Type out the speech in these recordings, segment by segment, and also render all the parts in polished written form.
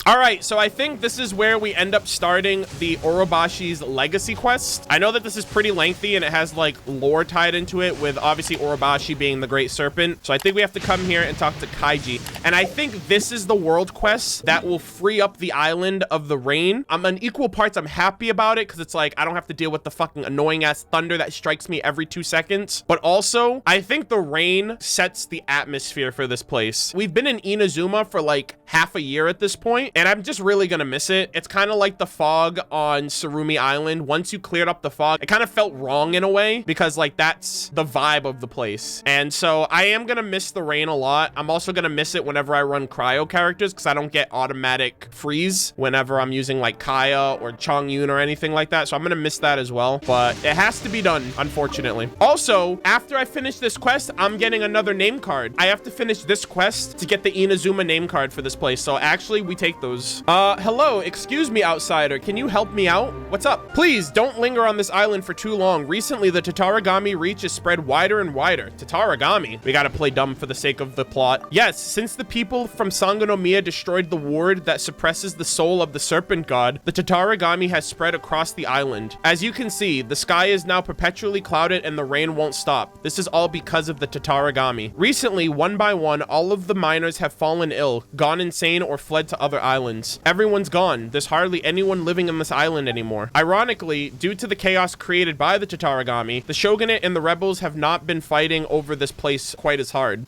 All right, so I think this is where we end up starting the Orobashi's legacy quest. I know that this is pretty lengthy and it has like lore tied into it with obviously Orobashi being the great serpent. So I think we have to come here and talk to Kaiji. And I think this is the world quest that will free up the island of the rain. I'm on equal parts. I'm happy about it because it's like I don't have to deal with the fucking annoying ass thunder that strikes me every 2 seconds. But also, I think the rain sets the atmosphere for this place. We've been in Inazuma for like half a year at this point, and I'm just really gonna miss it. It's kind of like the fog on Surumi Island. Once you cleared up the fog, it kind of felt wrong in a way because like that's the vibe of the place. And so I am gonna miss the rain a lot. I'm also gonna miss it whenever I run cryo characters because I don't get automatic freeze whenever I'm using like Kaya or Chongyun or anything like that. So I'm gonna miss that as well, but it has to be done, unfortunately. Also, after I finish this quest, I'm getting another name card. I have to finish this quest to get the Inazuma name card for this place. So actually, we take those. Hello, excuse me, outsider. Can you help me out? What's up? Please don't linger on this island for too long. Recently, the Tatarigami reach is spread wider and wider. Tatarigami? We gotta play dumb for the sake of the plot. Yes, since the people from Sangonomiya destroyed the ward that suppresses the soul of the serpent god, the Tatarigami has spread across the island. As you can see, the sky is now perpetually clouded and the rain won't stop. This is all because of the Tatarigami. Recently, one by one, all of the miners have fallen ill, gone insane, or fled to other islands. Everyone's gone. There's hardly anyone living in this island anymore. Ironically, due to the chaos created by the Tatarigami, the shogunate and the rebels have not been fighting over this place quite as hard.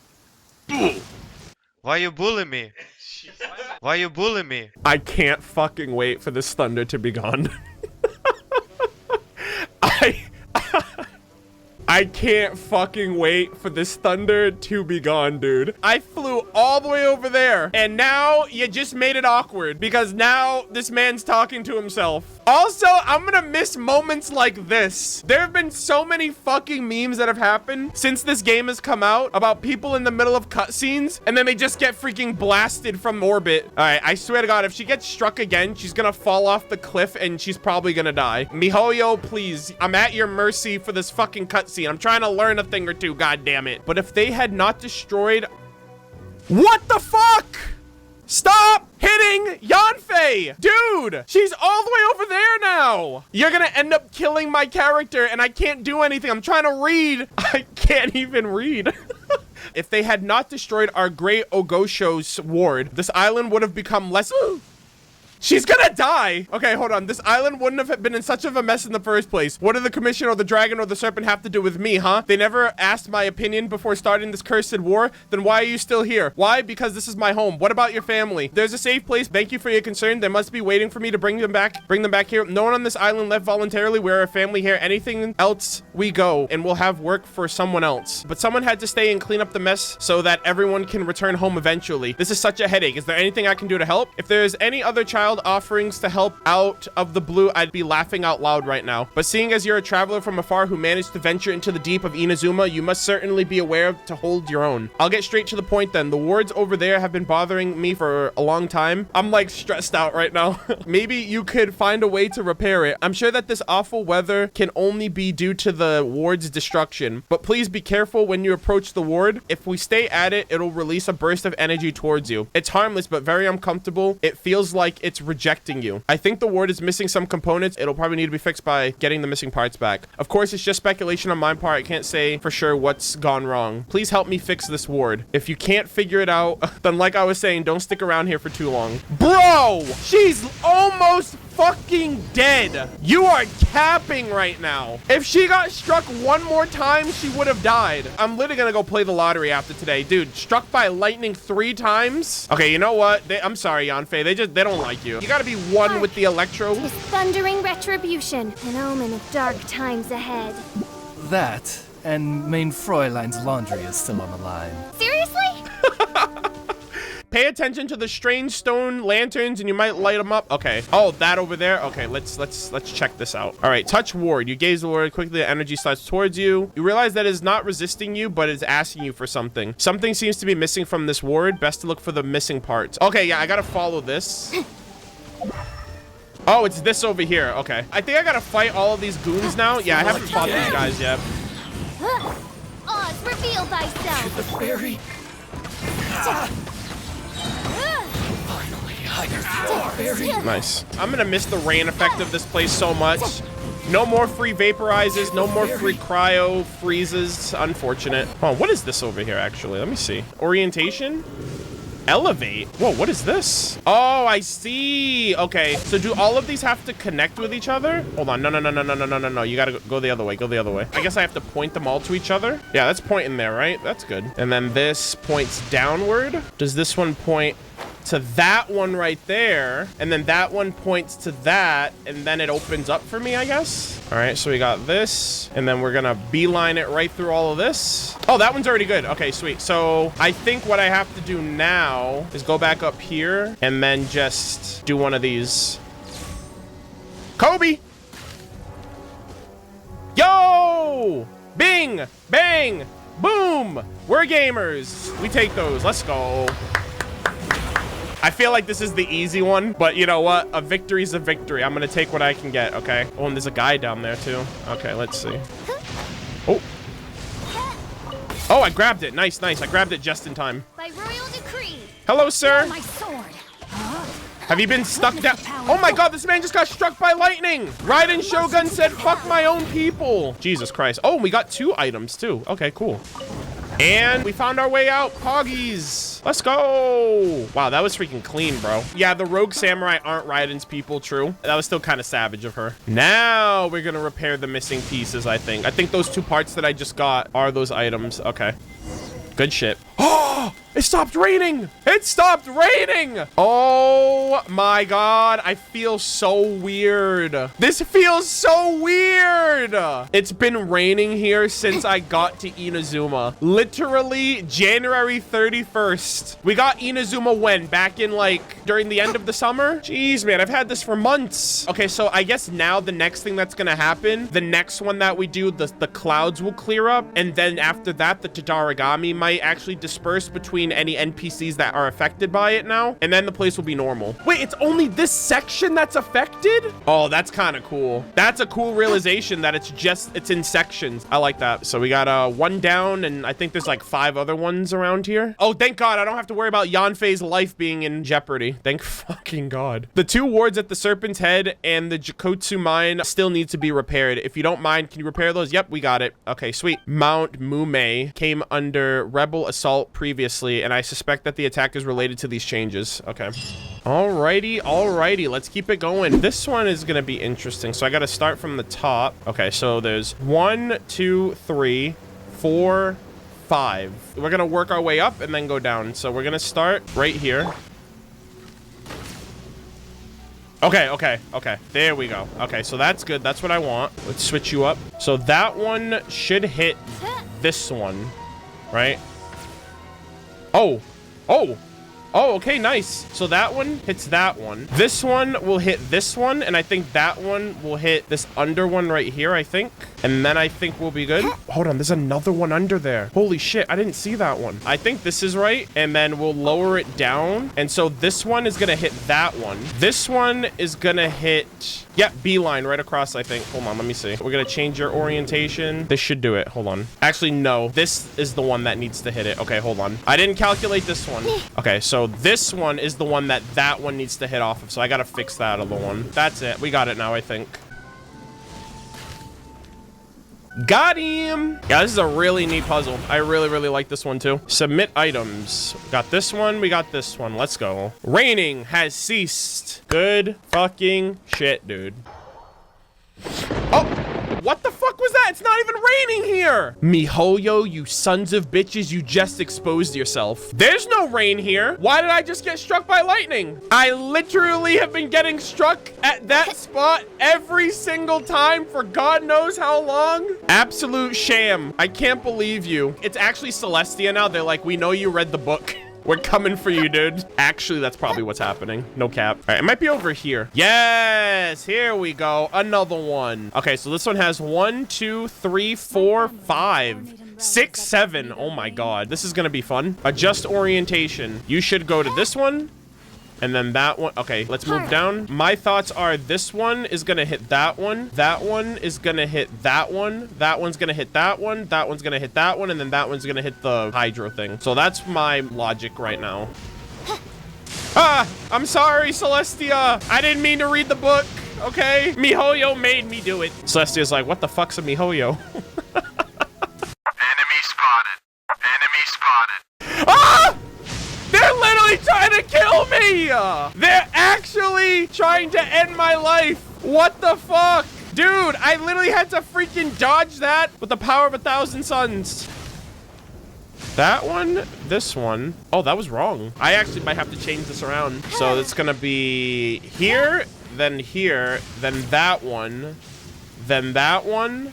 Why you bully me? Why you bully me? I can't fucking wait for this thunder to be gone. I can't fucking wait for this thunder to be gone, dude. I flew all the way over there, and now you just made it awkward because now this man's talking to himself. Also, I'm gonna miss moments like this. There have been so many fucking memes that have happened since this game has come out about people in the middle of cutscenes, and then they just get freaking blasted from orbit. All right, I swear to God, if she gets struck again, she's gonna fall off the cliff, and she's probably gonna die. Mihoyo, please, I'm at your mercy for this fucking cutscene. I'm trying to learn a thing or two, god damn it. But if they had not destroyed... What the fuck? Stop hitting Yanfei! Dude, she's all the way over there now. You're gonna end up killing my character and I can't do anything. I'm trying to read. I can't even read. If they had not destroyed our great Ogosho's ward, this island would have become less... She's gonna die. Okay, hold on. This island wouldn't have been in such of a mess in the first place. What do the commission or the dragon or the serpent have to do with me, huh? They never asked my opinion before starting this cursed war. Then why are you still here? Why? Because this is my home. What about your family? There's a safe place. Thank you for your concern. They must be waiting for me to bring them back here. No one on this island left voluntarily. We're a family here. Anything else, we go and we'll have work for someone else. But someone had to stay and clean up the mess so that everyone can return home eventually. This is such a headache. Is there anything I can do to help? If there's any other child offerings to help out of the blue, I'd be laughing out loud right now. But seeing as you're a traveler from afar who managed to venture into the deep of Inazuma, you must certainly be aware to hold your own. I'll get straight to the point then. The wards over there have been bothering me for a long time. I'm like stressed out right now. Maybe you could find a way to repair it. I'm sure that this awful weather can only be due to the ward's destruction, but please be careful when you approach the ward. If we stay at it, it'll release a burst of energy towards you. It's harmless, but very uncomfortable. It feels like it's rejecting you. I think the ward is missing some components. It'll probably need to be fixed by getting the missing parts back. Of course, it's just speculation on my part. I can't say for sure what's gone wrong. Please help me fix this ward. If you can't figure it out, then like I was saying, don't stick around here for too long. Bro, she's almost fucking dead. You are capping right now. If she got struck one more time, she would have died. I'm literally gonna go play the lottery after today. Dude, struck by lightning 3 times? Okay, you know what? I'm sorry, Yanfei. They don't like you. You gotta be one with the electro. Is thundering retribution, an omen of dark times ahead. That, and main Fräulein's laundry is still on the line. Seriously? Pay attention to the strange stone lanterns and you might light them up. Okay. Oh, that over there. Okay, let's check this out. All right, touch ward. You gaze the ward. Quickly the energy slides towards you. You realize that it's not resisting you, but it's asking you for something. Something seems to be missing from this ward. Best to look for the missing parts. Okay, yeah, I gotta follow this. Oh, it's this over here. Okay. I think I gotta fight all of these goons now. Yeah, I haven't fought these guys yet. Oz, reveal thyself. The fairy. Finally, I Nice. I'm gonna miss the rain effect of this place so much. No more free vaporizes, no more free cryo freezes. Unfortunate. Oh, what is this over here, actually? Let me see. Orientation? Elevate? Whoa, what is this? Oh, I see. Okay, so do all of these have to connect with each other? Hold on, no. You gotta go the other way, go the other way. I guess I have to point them all to each other. Yeah, that's pointing there, right? That's good. And then this points downward. Does this one point to that one right there? And then that one points to that, and then it opens up for me, I guess. All right, so we got this, and then we're gonna beeline it right through all of this. Oh, that one's already good. Okay, sweet. So I think what I have to do now is go back up here and then just do one of these. Kobe! Yo! Bing! Bang! Boom! We're gamers. We take those. Let's go. I feel like this is the easy one, but you know what? A victory's a victory. I'm gonna take what I can get, okay? Oh, and there's a guy down there too. Okay, let's see. Oh. Oh, I grabbed it. Nice. I grabbed it just in time. By royal decree. Hello, sir. My sword. Have you been stuck down? Oh my god, this man just got struck by lightning. Raiden Shogun said, fuck my own people. Jesus Christ. Oh, we got 2 items too. Okay, cool. And we found our way out. Poggies. Let's go. Wow, that was freaking clean, bro. Yeah, the rogue samurai aren't Raiden's people, true. That was still kind of savage of her. Now we're gonna repair the missing pieces, I think. I think those 2 parts that I just got are those items. Okay. Good shit. Oh, it stopped raining. It stopped raining. Oh my god. I feel so weird. This feels so weird. It's been raining here since I got to Inazuma. Literally January 31st. We got Inazuma when? Back in like during the end of the summer? Jeez, man, I've had this for months. Okay, so I guess now the next thing that's gonna happen, the next one that we do, the clouds will clear up. And then after that, the Tadarigami might actually disperse between any NPCs that are affected by it now, and then the place will be normal. Wait, it's only this section that's affected? Oh, that's kind of cool. That's a cool realization that it's in sections. I like that. So we got 1 down, and I think there's like 5 other ones around here. Oh, thank God. I don't have to worry about Yanfei's life being in jeopardy. Thank fucking God. The 2 wards at the Serpent's Head and the Jikotsu Mine still need to be repaired. If you don't mind, can you repair those? Yep, we got it. Okay, sweet. Mount Mume came under Rebel Assault previously, and I suspect that the attack is related to these changes. Okay. Alrighty. Let's keep it going. This one is gonna be interesting. So I gotta start from the top. Okay, so there's 1, 2, 3, 4, 5. We're gonna work our way up and then go down. So we're gonna start right here. Okay. There we go. Okay, so that's good. That's what I want. Let's switch you up. So that one should hit this one, right? Oh, okay, nice. So that one hits that one. This one will hit this one, and I think that one will hit this under one right here, I think. And then I think we'll be good. Hold on, there's another one under there. Holy shit, I didn't see that one. I think this is right, and then we'll lower it down. And so this one is gonna hit that one. This one is gonna hit... Yep, beeline right across, I think. Hold on, let me see. We're gonna change your orientation. This should do it. Hold on. Actually, no. This is the one that needs to hit it. Okay, hold on. I didn't calculate this one. Okay, so this one is the one that one needs to hit off of. So I gotta fix that other one. That's it. We got it now, I think. Got him. Yeah, this is a really neat puzzle. I really like this one too. Submit items. Got this one. We got this one. Let's go. Raining has ceased. Good fucking shit, dude. Oh, what the fuck was that? It's not even raining here. Mihoyo, you sons of bitches, you just exposed yourself. There's no rain here. Why did I just get struck by lightning? I literally have been getting struck at that spot every single time for God knows how long. Absolute sham. I can't believe you. It's actually Celestia now. They're like, we know you read the book. We're coming for you, dude. Actually, that's probably what's happening. No cap. All right, it might be over here. Yes, here we go. Another one. Okay, so this one has 1, 2, 3, 4, 5, 6, 7. Oh my God. This is gonna be fun. Adjust orientation. You should go to this one. And then that one. Okay, let's move down. My thoughts are this one is gonna hit that one. That one is gonna hit that one. That one's gonna hit that one. That one's gonna hit that one. And then that one's gonna hit the hydro thing. So that's my logic right now. Ah, I'm sorry, Celestia. I didn't mean to read the book, okay? MiHoYo made me do it. Celestia's like, what the fuck's a MiHoYo? Enemy spotted. Enemy spotted. Ah! They're literally trying to kill me! They're actually trying to end my life. What the fuck? Dude, I literally had to freaking dodge that with the power of 1,000 suns. That one, this one. Oh, that was wrong. I actually might have to change this around. So it's gonna be here, then that one, then that one,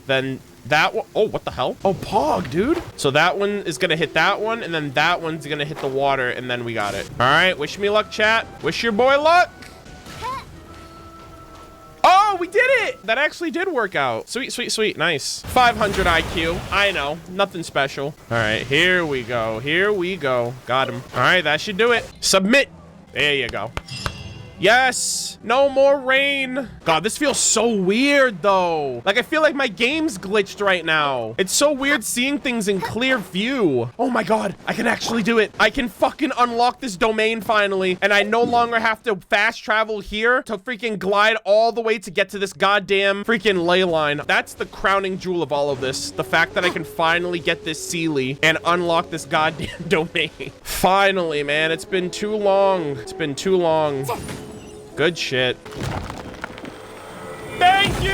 then that one. Oh, what the hell? Oh, Pog, dude. So that one is gonna hit that one, and then that one's gonna hit the water, and then we got it. All right, wish me luck, chat. Wish your boy luck. Oh, we did it! That actually did work out. Sweet, sweet, sweet. Nice. 500 IQ. I know. Nothing special. All right, here we go. Here we go. Got him. All right, that should do it. Submit. There you go. Yes, no more rain. God, this feels so weird though. Like I feel like my game's glitched right now. It's so weird seeing things in clear view. Oh my God, I can actually do it. I can fucking unlock this domain finally. And I no longer have to fast travel here to freaking glide all the way to get to this goddamn freaking ley line. That's the crowning jewel of all of this. The fact that I can finally get this Sealy and unlock this goddamn domain. Finally, man, it's been too long. It's been too long. Good shit. Thank you!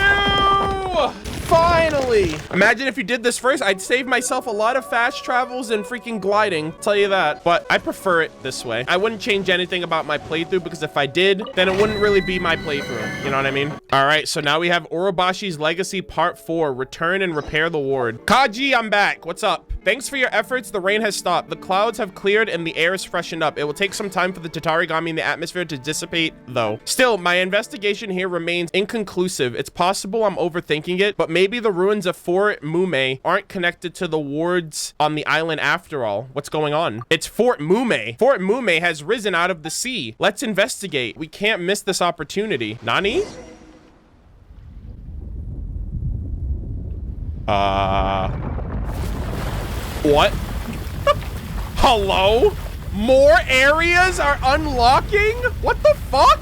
Finally! Imagine if you did this first, I'd save myself a lot of fast travels and freaking gliding, tell you that. But I prefer it this way. I wouldn't change anything about my playthrough because if I did, then it wouldn't really be my playthrough. You know what I mean? All right, so now we have Orobashi's Legacy Part 4, Return and Repair the Ward. Kaji, I'm back. What's up? Thanks for your efforts. The rain has stopped. The clouds have cleared and the air is freshened up. It will take some time for the Tatarigami in the atmosphere to dissipate, though. Still, my investigation here remains inconclusive. It's possible I'm overthinking it, but maybe the ruins of Fort Mume aren't connected to the wards on the island after all. What's going on? It's Fort Mume. Fort Mume has risen out of the sea. Let's investigate. We can't miss this opportunity. Nani? What? Hello? More areas are unlocking? What the fuck?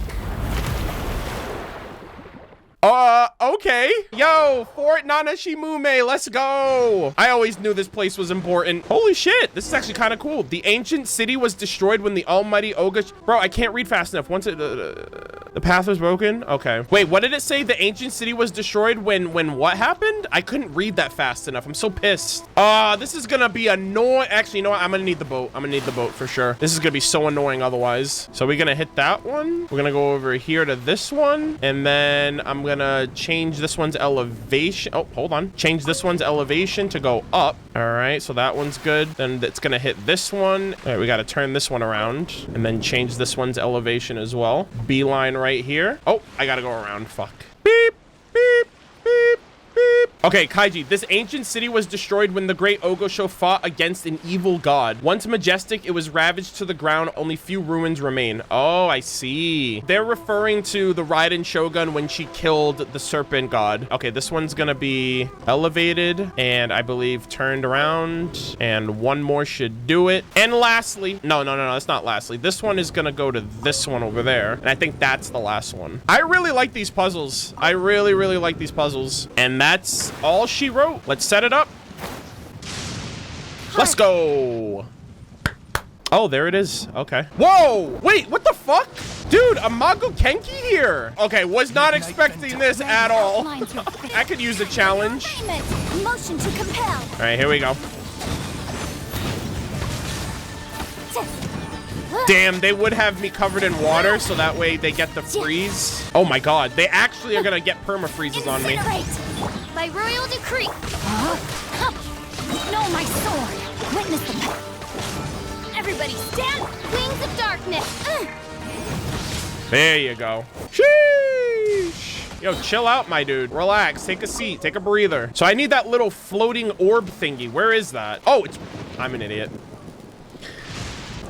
Okay. Yo, Fort Nanashimume, let's go. I always knew this place was important. Holy shit, this is actually kind of cool. The ancient city was destroyed when the almighty Oga... Bro, I can't read fast enough. Once it... the path was broken? Okay. Wait, what did it say? The ancient city was destroyed when what happened? I couldn't read that fast enough. I'm so pissed. This is gonna be annoying. Actually, you know what? I'm gonna need the boat. I'm gonna need the boat for sure. This is gonna be so annoying otherwise. So we're gonna hit that one. We're gonna go over here to this one. And then I'm gonna change this one's elevation. Oh, hold on. Change this one's elevation to go up. All right, so that one's good. Then it's gonna hit this one. All right, we gotta turn this one around and then change this one's elevation as well. Beeline right here. Oh, I gotta go around. Fuck. Beep, beep, beep, beep. Okay, Kaiji, this ancient city was destroyed when the great Ogosho fought against an evil god. Once majestic, it was ravaged to the ground. Only few ruins remain. Oh, I see. They're referring to the Raiden Shogun when she killed the serpent god. Okay, this one's gonna be elevated and I believe turned around, and one more should do it. And lastly, no, that's not lastly. This one is gonna go to this one over there, and I think that's the last one. I really like these puzzles. I really, really like these puzzles. And that's all she wrote. Let's set it up. Let's go. Oh, there it is. Okay. Whoa, wait, what the fuck? Dude, a Mago Kenki here. Okay, was not expecting this at all. I could use a challenge. Motion to compel. All right, here we go. Damn, they would have me covered in water so that way they get the freeze. Oh my God, they actually are gonna get perma-freezes on me. By royal decree. No, my sword. Witness the path. Everybody stand. Wings of darkness. There you go. Sheesh. Yo, chill out, my dude. Relax. Take a seat. Take a breather. So I need that little floating orb thingy. Where is that? Oh, it's... I'm an idiot.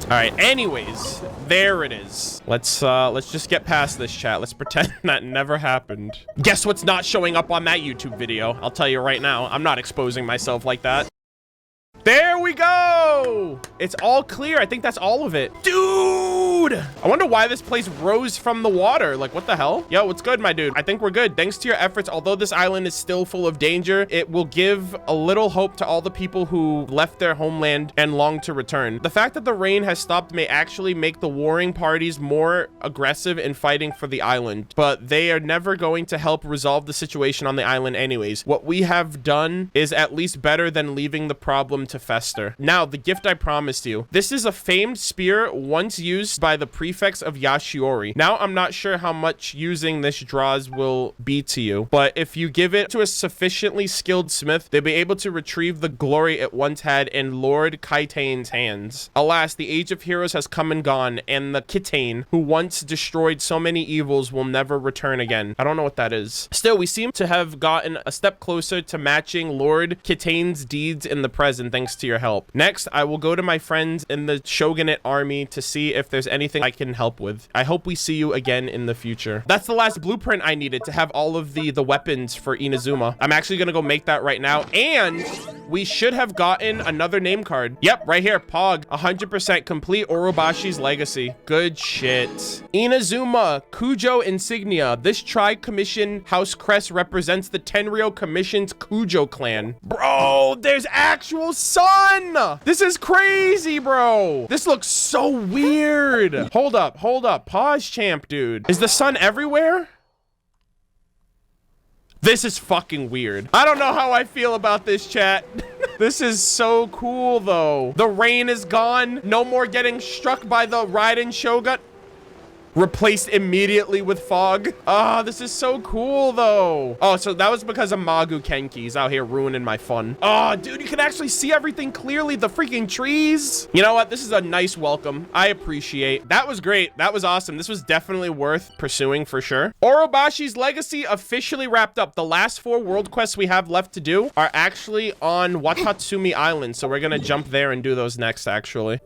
All right, anyways, there it is. Let's just get past this, chat. Let's pretend that never happened. Guess what's not showing up on that YouTube video? I'll tell you right now. I'm not exposing myself like that. There we go. It's all clear. I think that's all of it. Dude! Dude, I wonder why this place rose from the water. Like, what the hell? Yo, what's good, my dude? I think we're good. Thanks to your efforts, although this island is still full of danger, it will give a little hope to all the people who left their homeland and long to return. The fact that the rain has stopped may actually make the warring parties more aggressive in fighting for the island, but they are never going to help resolve the situation on the island anyways. What we have done is at least better than leaving the problem to fester. Now, the gift I promised you. This is a famed spear once used by the prefects of Yashiori. Now, I'm not sure how much using this draws will be to you, but if you give it to a sufficiently skilled smith, they'll be able to retrieve the glory it once had in Lord Kaitane's hands. Alas, the age of heroes has come and gone, and the Kitane, who once destroyed so many evils, will never return again. I don't know what that is. Still, we seem to have gotten a step closer to matching Lord Kitane's deeds in the present thanks to your help. Next, I will go to my friends in the Shogunate army to see if there's anything I can help with. I hope we see you again in the future. That's the last blueprint I needed to have all of the weapons for Inazuma. I'm actually gonna go make that right now, and we should have gotten another name card. Yep, right here, Pog. 100% complete Orobashi's legacy. Good shit. Inazuma, Kujo insignia. This tri-commission house crest represents the Tenryou Commission's Kujo clan. Bro, there's actual sun. This is crazy, bro. This looks so weird. Hold up. Pause, champ, dude. Is the sun everywhere? This is fucking weird. I don't know how I feel about this, chat. This is so cool, though. The rain is gone. No more getting struck by the Raiden Shogun. Replaced immediately with fog. Ah, this is so cool, though. Oh, so that was because of Magu Kenki's out here ruining my fun. Oh, dude, you can actually see everything clearly. The freaking trees. You know what? This is a nice welcome. I appreciate. That was great. That was awesome. This was definitely worth pursuing for sure. Orobashi's legacy officially wrapped up. The last 4 world quests we have left to do are actually on Watatsumi Island. So we're going to jump there and do those next, actually.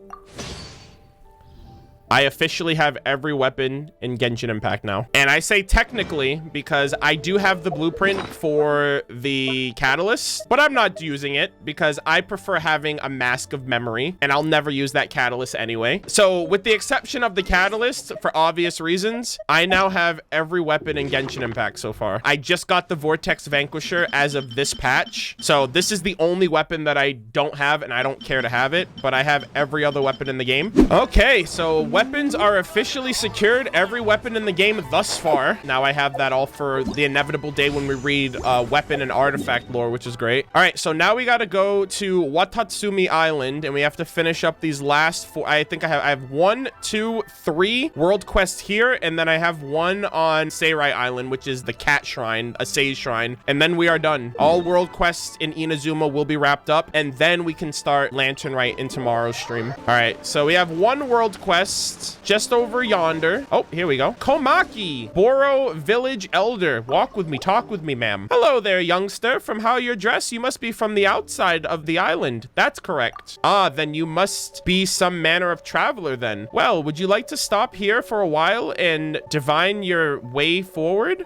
I officially have every weapon in Genshin Impact now. And I say technically because I do have the blueprint for the catalyst, but I'm not using it because I prefer having a mask of memory, and I'll never use that catalyst anyway. So with the exception of the catalyst, for obvious reasons, I now have every weapon in Genshin Impact so far. I just got the Vortex Vanquisher as of this patch. So this is the only weapon that I don't have, and I don't care to have it, but I have every other weapon in the game. Okay, so weapons are officially secured. Every weapon in the game thus far. Now I have that all for the inevitable day when we read weapon and artifact lore, which is great. All right, so now we got to go to Watatsumi Island, and we have to finish up these last 4. I think I have 1, 2, 3 world quests here, and then I have one on Seirai Island, which is the cat shrine, a sage shrine, and then we are done. All world quests in Inazuma will be wrapped up, and then we can start Lantern Rite in tomorrow's stream. All right, so we have 1 world quest just over yonder. Oh, here we go. Komaki, Boro Village Elder. Walk with me, talk with me, ma'am. Hello there, youngster. From how you're dressed, you must be from the outside of the island. That's correct. Ah, then you must be some manner of traveler then. Well, would you like to stop here for a while and divine your way forward?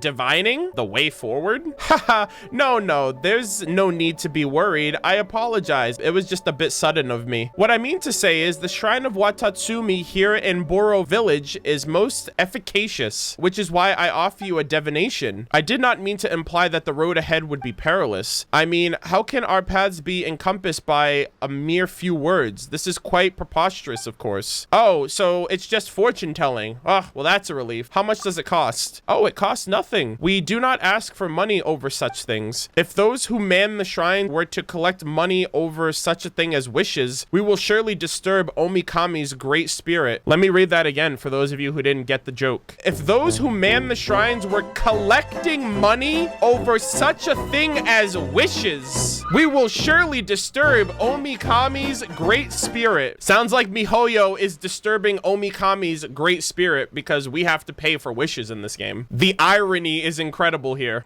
Divining? The way forward? Haha, no, there's no need to be worried. I apologize. It was just a bit sudden of me. What I mean to say is the Shrine of Watatsumi here in Boro Village is most efficacious, which is why I offer you a divination. I did not mean to imply that the road ahead would be perilous. I mean, how can our paths be encompassed by a mere few words? This is quite preposterous, of course. Oh, so it's just fortune telling. Oh, well, that's a relief. How much does it cost? Oh, it costs nothing. We do not ask for money over such things. If those who man the shrine were to collect money over such a thing as wishes, we will surely disturb Omikami's great spirit. Let me read that again for those of you who didn't get the joke. If those who man the shrines were collecting money over such a thing as wishes, we will surely disturb Omikami's great spirit. Sounds like MiHoYo is disturbing Omikami's great spirit because we have to pay for wishes in this game. The irony is incredible here.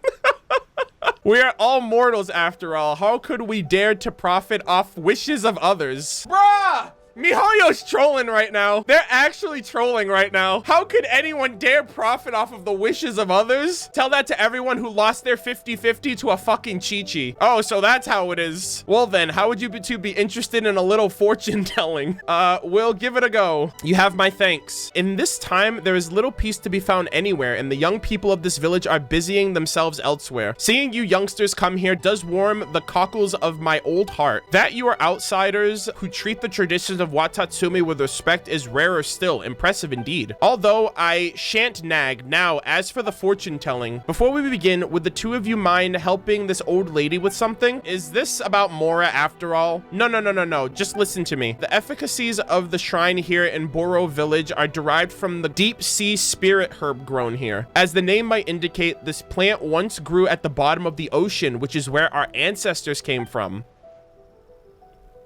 We are all mortals after all. How could we dare to profit off wishes of others? Bruh! MiHoYo's trolling right now. They're actually trolling right now. How could anyone dare profit off of the wishes of others? Tell that to everyone who lost their 50-50 to a fucking Chi-Chi. Oh, so that's how it is. Well then, how would you be interested in a little fortune telling? We'll give it a go. You have my thanks. In this time, there is little peace to be found anywhere, and the young people of this village are busying themselves elsewhere. Seeing you youngsters come here does warm the cockles of my old heart. That you are outsiders who treat the traditions of Watatsumi with respect is rarer still. Impressive indeed. Although I shan't nag. Now, as for the fortune telling, before we begin, would the two of you mind helping this old lady with something? Is this about Mora after all? No. Just listen to me. The efficacies of the shrine here in Boro village are derived from the deep sea spirit herb grown here. As the name might indicate, this plant once grew at the bottom of the ocean, which is where our ancestors came from.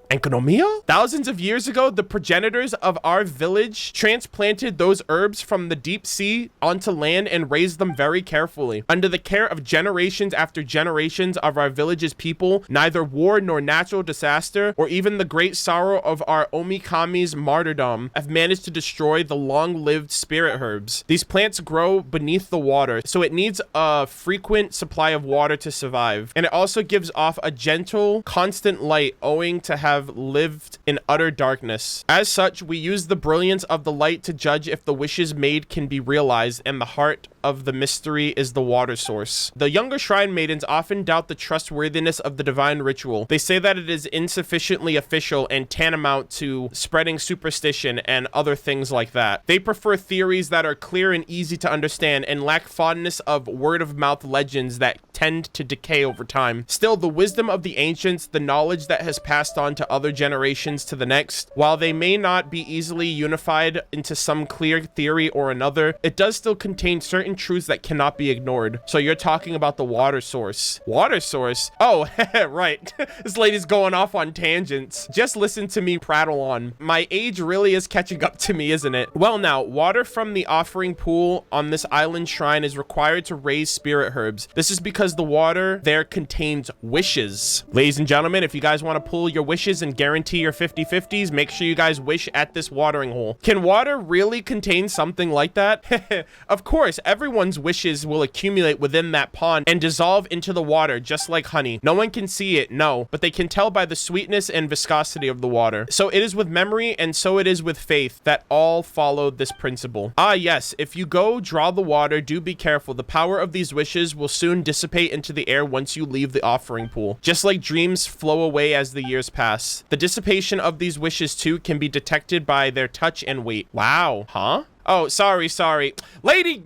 Economia? Thousands of years ago, the progenitors of our village transplanted those herbs from the deep sea onto land and raised them very carefully. Under the care of generations after generations of our village's people, neither war nor natural disaster, or even the great sorrow of our Omikami's martyrdom, have managed to destroy the long-lived spirit herbs. These plants grow beneath the water, so it needs a frequent supply of water to survive. And it also gives off a gentle, constant light owing to have lived in utter darkness. As such, we use the brilliance of the light to judge if the wishes made can be realized, and the heart of the mystery is the water source. The younger shrine maidens often doubt the trustworthiness of the divine ritual. They say that it is insufficiently official and tantamount to spreading superstition and other things like that. They prefer theories that are clear and easy to understand and lack fondness of word-of-mouth legends that tend to decay over time. Still, the wisdom of the ancients, the knowledge that has passed on to other generations to the next, while they may not be easily unified into some clear theory or another, it does still contain certain truths that cannot be ignored. So you're talking about the water source. Water source? Oh, right. This lady's going off on tangents. Just listen to me prattle on. My age really is catching up to me, isn't it? Well now, water from the offering pool on this island shrine is required to raise spirit herbs. This is because the water there contains wishes. Ladies and gentlemen, if you guys want to pull your wishes and guarantee your 50-50s, make sure you guys wish at this watering hole. Can water really contain something like that? Of course, everyone's wishes will accumulate within that pond and dissolve into the water just like honey. No one can see it, no, but they can tell by the sweetness and viscosity of the water. So it is with memory, and so it is with faith, that all follow this principle. Ah yes, if you go draw the water, do be careful. The power of these wishes will soon dissipate into the air once you leave the offering pool. Just like dreams flow away as the years pass. The dissipation of these wishes too can be detected by their touch and weight. Wow. Huh? Oh, sorry. Lady...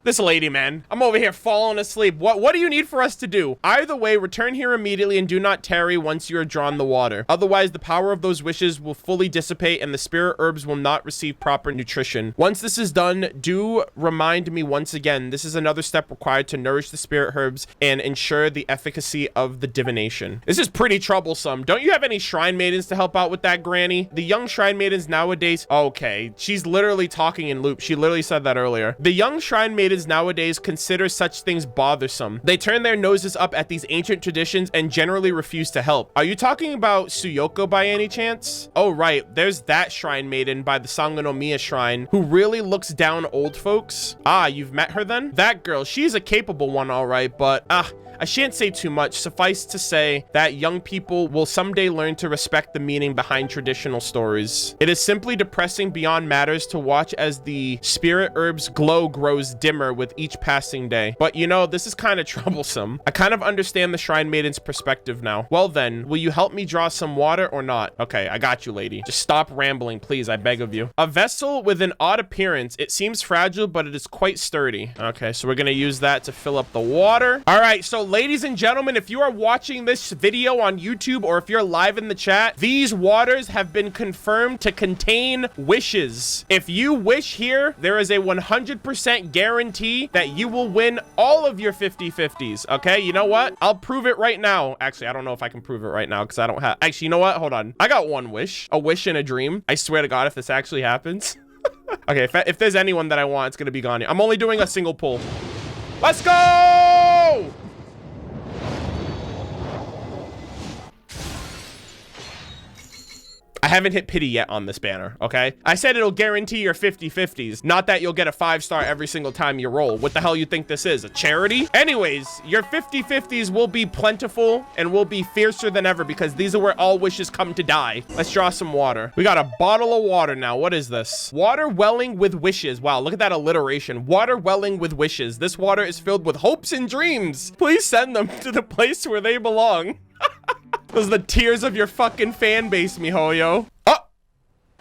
This lady, man. I'm over here falling asleep. What do you need for us to do? Either way, return here immediately and do not tarry once you are drawn the water. Otherwise, the power of those wishes will fully dissipate and the spirit herbs will not receive proper nutrition. Once this is done, do remind me once again. This is another step required to nourish the spirit herbs and ensure the efficacy of the divination. This is pretty troublesome. Don't you have any shrine maidens to help out with that, granny? The young shrine maidens nowadays... Okay, she's literally talking in loop. She literally said that earlier. The young shrine maidens nowadays consider such things bothersome. They turn their noses up at these ancient traditions and generally refuse to help. Are you talking about Suyoko by any chance? Oh right, there's that shrine maiden by the Sangonomiya shrine who really looks down old folks. Ah, you've met her then? That girl, she's a capable one, all right, but I shan't say too much. Suffice to say that young people will someday learn to respect the meaning behind traditional stories. It is simply depressing beyond matters to watch as the spirit herb's glow grows dimmer with each passing day. But you know, this is kind of troublesome. I kind of understand the shrine maiden's perspective now. Well then, will you help me draw some water or not? Okay, I got you, lady. Just stop rambling, please, I beg of you. A vessel with an odd appearance. It seems fragile, but it is quite sturdy. Okay, so we're gonna use that to fill up the water. All right, so ladies and gentlemen, if you are watching this video on YouTube or if you're live in the chat, these waters have been confirmed to contain wishes. If you wish here, there is a 100% guarantee that you will win all of your 50-50s. Okay, you know what? I'll prove it right now. Actually, I don't know if I can prove it right now because I don't have... Actually, you know what? Hold on. I got one wish. A wish in a dream. I swear to God, if this actually happens. Okay, if there's anyone that I want, it's going to be Ganya. I'm only doing a single pull. Let's go! I haven't hit pity yet on this banner, okay? I said it'll guarantee your 50-50s, not that you'll get a 5-star every single time you roll. What the hell you think this is, a charity? Anyways, your 50-50s will be plentiful and will be fiercer than ever because these are where all wishes come to die. Let's draw some water. We got a bottle of water now. What is this? Water welling with wishes. Wow, look at that alliteration. Water welling with wishes. This water is filled with hopes and dreams. Please send them to the place where they belong. Those are the tears of your fucking fan base, miHoYo. Oh!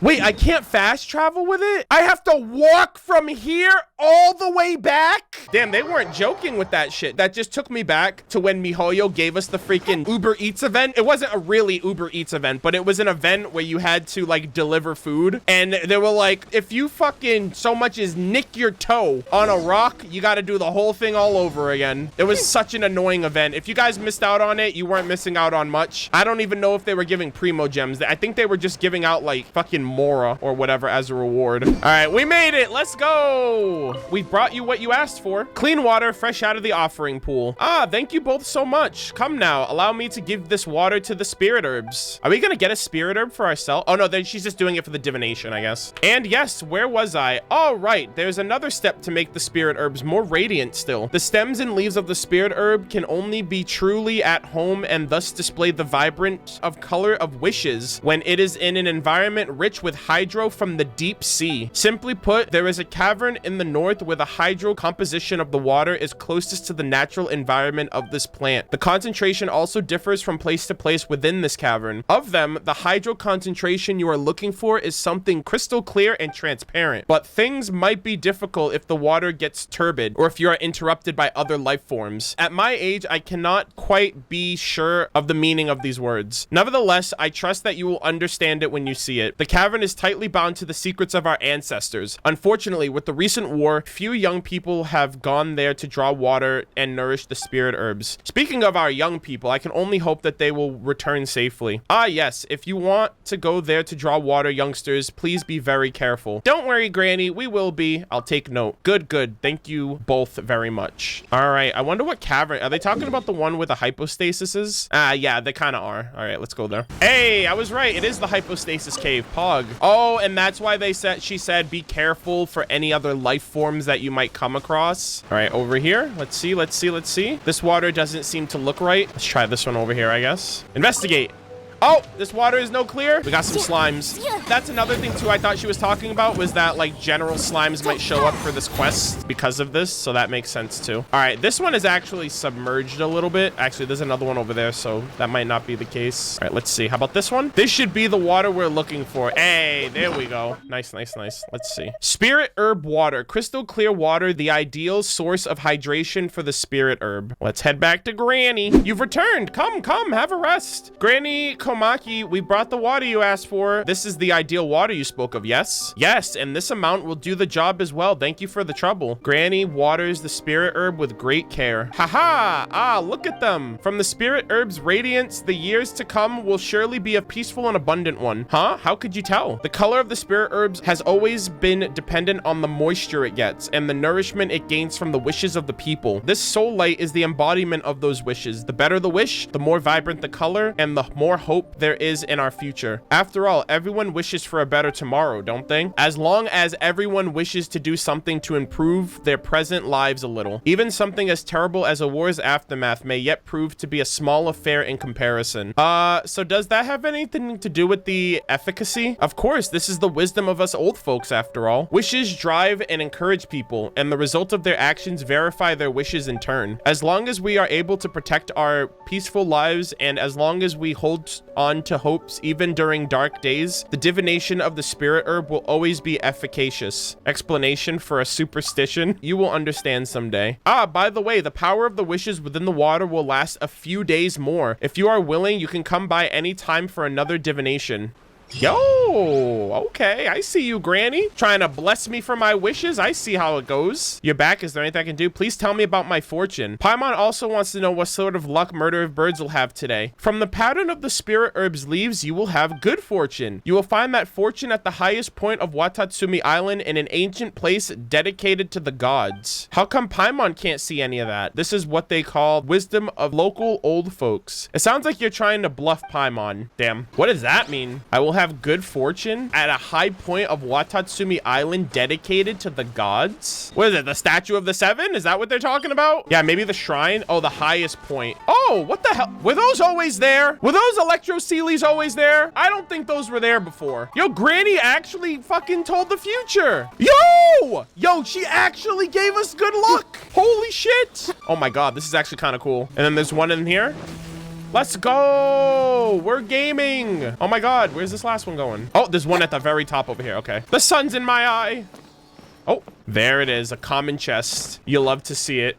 Wait, I can't fast travel with it? I have to walk from here all the way back? Damn, they weren't joking with that shit. That just took me back to when miHoYo gave us the freaking Uber Eats event. It wasn't a really Uber Eats event, but it was an event where you had to like deliver food. And they were like, if you fucking so much as nick your toe on a rock, you got to do the whole thing all over again. It was such an annoying event. If you guys missed out on it, you weren't missing out on much. I don't even know if they were giving Primo Gems. I think they were just giving out like fucking Mora or whatever as a reward. All right, we made it. Let's go. We brought you what you asked for. Clean water fresh out of the offering pool. Ah, thank you both so much. Come now, allow me to give this water to the spirit herbs. Are we gonna get a spirit herb for ourselves? Oh no, then she's just doing it for the divination, I guess. And yes, where was I? All right, there's another step to make the spirit herbs more radiant still. The stems and leaves of the spirit herb can only be truly at home and thus display the vibrant of color of wishes when it is in an environment rich with hydro from the deep sea. Simply put, there is a cavern in the north where the hydro composition of the water is closest to the natural environment of this plant. The concentration also differs from place to place within this cavern. Of them, the hydro concentration you are looking for is something crystal clear and transparent, but things might be difficult if the water gets turbid or if you are interrupted by other life forms. At my age, I cannot quite be sure of the meaning of these words. Nevertheless, I trust that you will understand it when you see it. The cavern is tightly bound to the secrets of our ancestors. Unfortunately, with the recent war, few young people have gone there to draw water and nourish the spirit herbs. Speaking of our young people, I can only hope that they will return safely. Ah, yes, if you want to go there to draw water, youngsters, please be very careful. Don't worry, Granny, we will be. I'll take note. Good, good. Thank you both very much. All right, I wonder what cavern. Are they talking about the one with the hypostasis is? Ah, yeah, they kind of are. All right, let's go there. Hey, I was right. It is the hypostasis cave. Pog. Oh, and that's why she said be careful for any other life forms that you might come across. All right, over here. Let's see. This water doesn't seem to look right. Let's try this one over here, I guess. Investigate. Oh, this water is no clear. We got some slimes. That's another thing too I thought she was talking about was that like general slimes might show up for this quest because of this. So that makes sense too. All right, this one is actually submerged a little bit. Actually, there's another one over there, so that might not be the case. All right, let's see. How about this one? This should be the water we're looking for. Hey, there we go. Nice, nice, nice. Let's see. Spirit herb water. Crystal clear water, the ideal source of hydration for the spirit herb. Let's head back to Granny. You've returned. Come, have a rest. Granny Komaki, we brought the water you asked for. This is the ideal water you spoke of, yes? Yes, and this amount will do the job as well. Thank you for the trouble. Granny waters the spirit herb with great care. Haha! Ah, look at them. From the spirit herb's radiance, the years to come will surely be a peaceful and abundant one. Huh? How could you tell? The color of the spirit herbs has always been dependent on the moisture it gets and the nourishment it gains from the wishes of the people. This soul light is the embodiment of those wishes. The better the wish, the more vibrant the color, and the more hope there is in our future. After all, everyone wishes for a better tomorrow, don't they? As long as everyone wishes to do something to improve their present lives a little, even something as terrible as a war's aftermath may yet prove to be a small affair in comparison. So does that have anything to do with the efficacy? Of course, this is the wisdom of us old folks after all. Wishes drive and encourage people, and the result of their actions verify their wishes in turn. As long as we are able to protect our peaceful lives, and as long as we hold on to hopes even during dark days, the divination of the spirit herb will always be efficacious. Explanation for a superstition you will understand someday. Ah, by the way, the power of the wishes within the water will last a few days more. If you are willing, you can come by any time for another divination. Yo, okay, I see you, Granny. Trying to bless me for my wishes. I see how it goes. You're back. Is there anything I can do? Please tell me about my fortune. Paimon also wants to know what sort of luck Murder of Birds will have today. From the pattern of the spirit herb's leaves, you will have good fortune. You will find that fortune at the highest point of Watatsumi Island in an ancient place dedicated to the gods. How come Paimon can't see any of that? This is what they call wisdom of local old folks. It sounds like you're trying to bluff Paimon. Damn. What does that mean? I will have have good fortune at a high point of Watatsumi Island dedicated to the gods. What is it? The Statue of the Seven? Is that what they're talking about? Yeah, maybe the shrine. Oh, the highest point. Oh, what the hell? Were those always there? Were those Electro-Sealies always there? I don't think those were there before. Yo, Granny actually fucking told the future. Yo! Yo, she actually gave us good luck. Holy shit. Oh my God, this is actually kind of cool. And then there's one in here. Let's go. We're gaming. Oh my God, where's this last one going? Oh, there's one at the very top over here. Okay. The sun's in my eye. Oh, there it is. A common chest. You love to see it.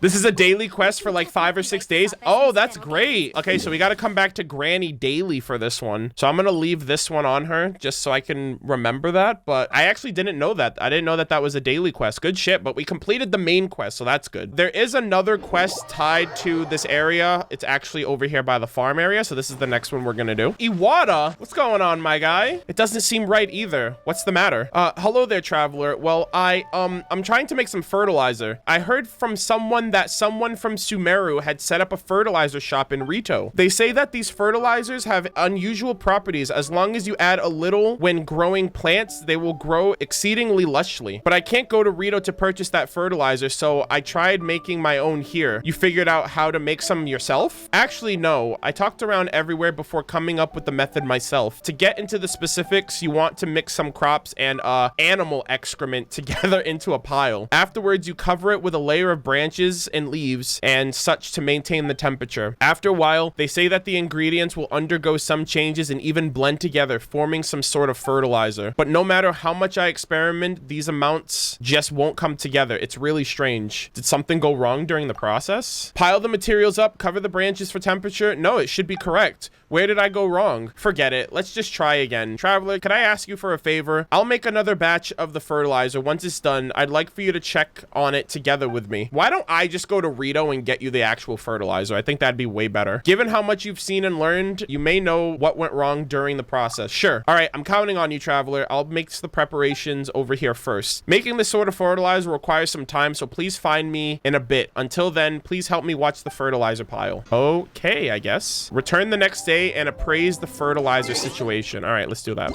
This is a daily quest for like 5 or 6 days. Oh, that's great. Okay, so we got to come back to Granny daily for this one. So I'm going to leave this one on her just so I can remember that. But I actually didn't know that. I didn't know that that was a daily quest. Good shit. But we completed the main quest, so that's good. There is another quest tied to this area. It's actually over here by the farm area. So this is the next one we're going to do. Iwata, what's going on, my guy? It doesn't seem right either. What's the matter? Hello there, traveler. Well, I'm trying to make some fertilizer. I heard from someone that someone from Sumeru had set up a fertilizer shop in Rito. They say that these fertilizers have unusual properties. As long as you add a little when growing plants, they will grow exceedingly lushly. But I can't go to Rito to purchase that fertilizer, so I tried making my own here. You figured out how to make some yourself? Actually, no. I talked around everywhere before coming up with the method myself. To get into the specifics, you want to mix some crops and animal excrement together into a pile. Afterwards, you cover it with a layer of branches and leaves and such to maintain the temperature. After a while, they say that the ingredients will undergo some changes and even blend together, forming some sort of fertilizer. But no matter how much I experiment, these amounts just won't come together. It's really strange. Did something go wrong during the process? Pile the materials up, cover the branches for temperature. No, it should be correct. Where did I go wrong? Forget it. Let's just try again. Traveler, could I ask you for a favor? I'll make another batch of the fertilizer. Once it's done, I'd like for you to check on it together with me. Why don't I just go to Rito and get you the actual fertilizer? I think that'd be way better. Given how much you've seen and learned, you may know what went wrong during the process. Sure. All right, I'm counting on you, Traveler. I'll make the preparations over here first. Making this sort of fertilizer requires some time, so please find me in a bit. Until then, please help me watch the fertilizer pile. Okay, I guess. Return the next day and appraise the fertilizer situation. All right, let's do that.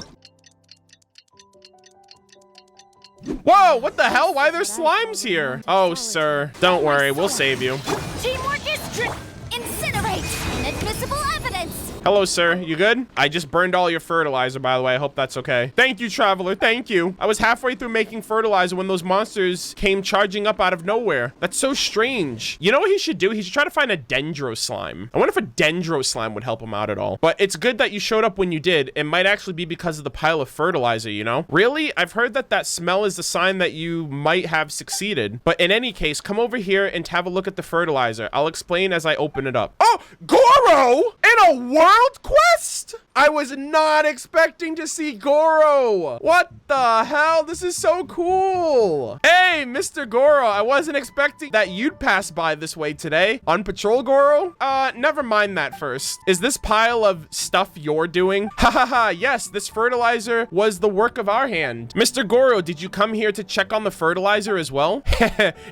Whoa, what the hell? Why are there slimes here? Oh, sir, don't worry. We'll save you. Teamwork is incinerate! Inadmissible evidence! Hello, sir. You good? I just burned all your fertilizer, by the way. I hope that's okay. Thank you, traveler. Thank you. I was halfway through making fertilizer when those monsters came charging up out of nowhere. That's so strange. You know what he should do? He should try to find a dendro slime. I wonder if a dendro slime would help him out at all. But it's good that you showed up when you did. It might actually be because of the pile of fertilizer, you know? Really? I've heard that that smell is the sign that you might have succeeded. But in any case, come over here and have a look at the fertilizer. I'll explain as I open it up. Oh, Goro! In a world quest? I was not expecting to see Goro. What the hell? This is so cool. Hey, Mr. Goro, I wasn't expecting that you'd pass by this way today. On patrol, Goro? Never mind that first. Is this pile of stuff you're doing? Ha ha ha, yes, this fertilizer was the work of our hand. Mr. Goro, did you come here to check on the fertilizer as well?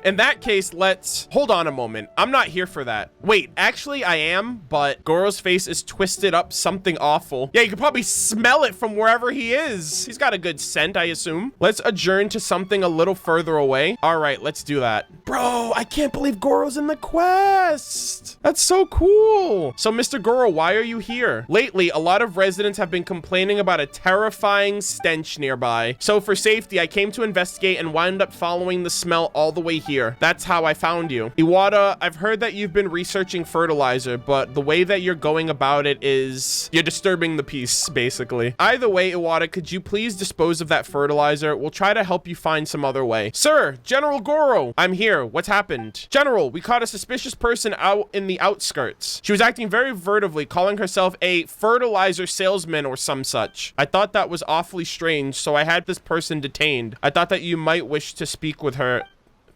In that case, let's... Hold on a moment. I'm not here for that. Wait, actually I am, but Goro's face is twisted up something awful. Yeah, you can probably smell it from wherever he is. He's got a good scent, I assume. Let's adjourn to something a little further away. All right, let's do that. Bro, I can't believe Goro's in the quest. That's so cool. So, Mr. Goro, why are you here? Lately, a lot of residents have been complaining about a terrifying stench nearby. So, for safety, I came to investigate and wound up following the smell all the way here. That's how I found you. Iwata, I've heard that you've been researching fertilizer, but the way that you're going about it is... You're disturbing the peace, basically. Either way, Iwata, could you please dispose of that fertilizer? We'll try to help you find some other way. Sir, General Goro, I'm here. What's happened? General, we caught a suspicious person out in the outskirts. She was acting very furtively, calling herself a fertilizer salesman or some such. I thought that was awfully strange, so I had this person detained. I thought that you might wish to speak with her.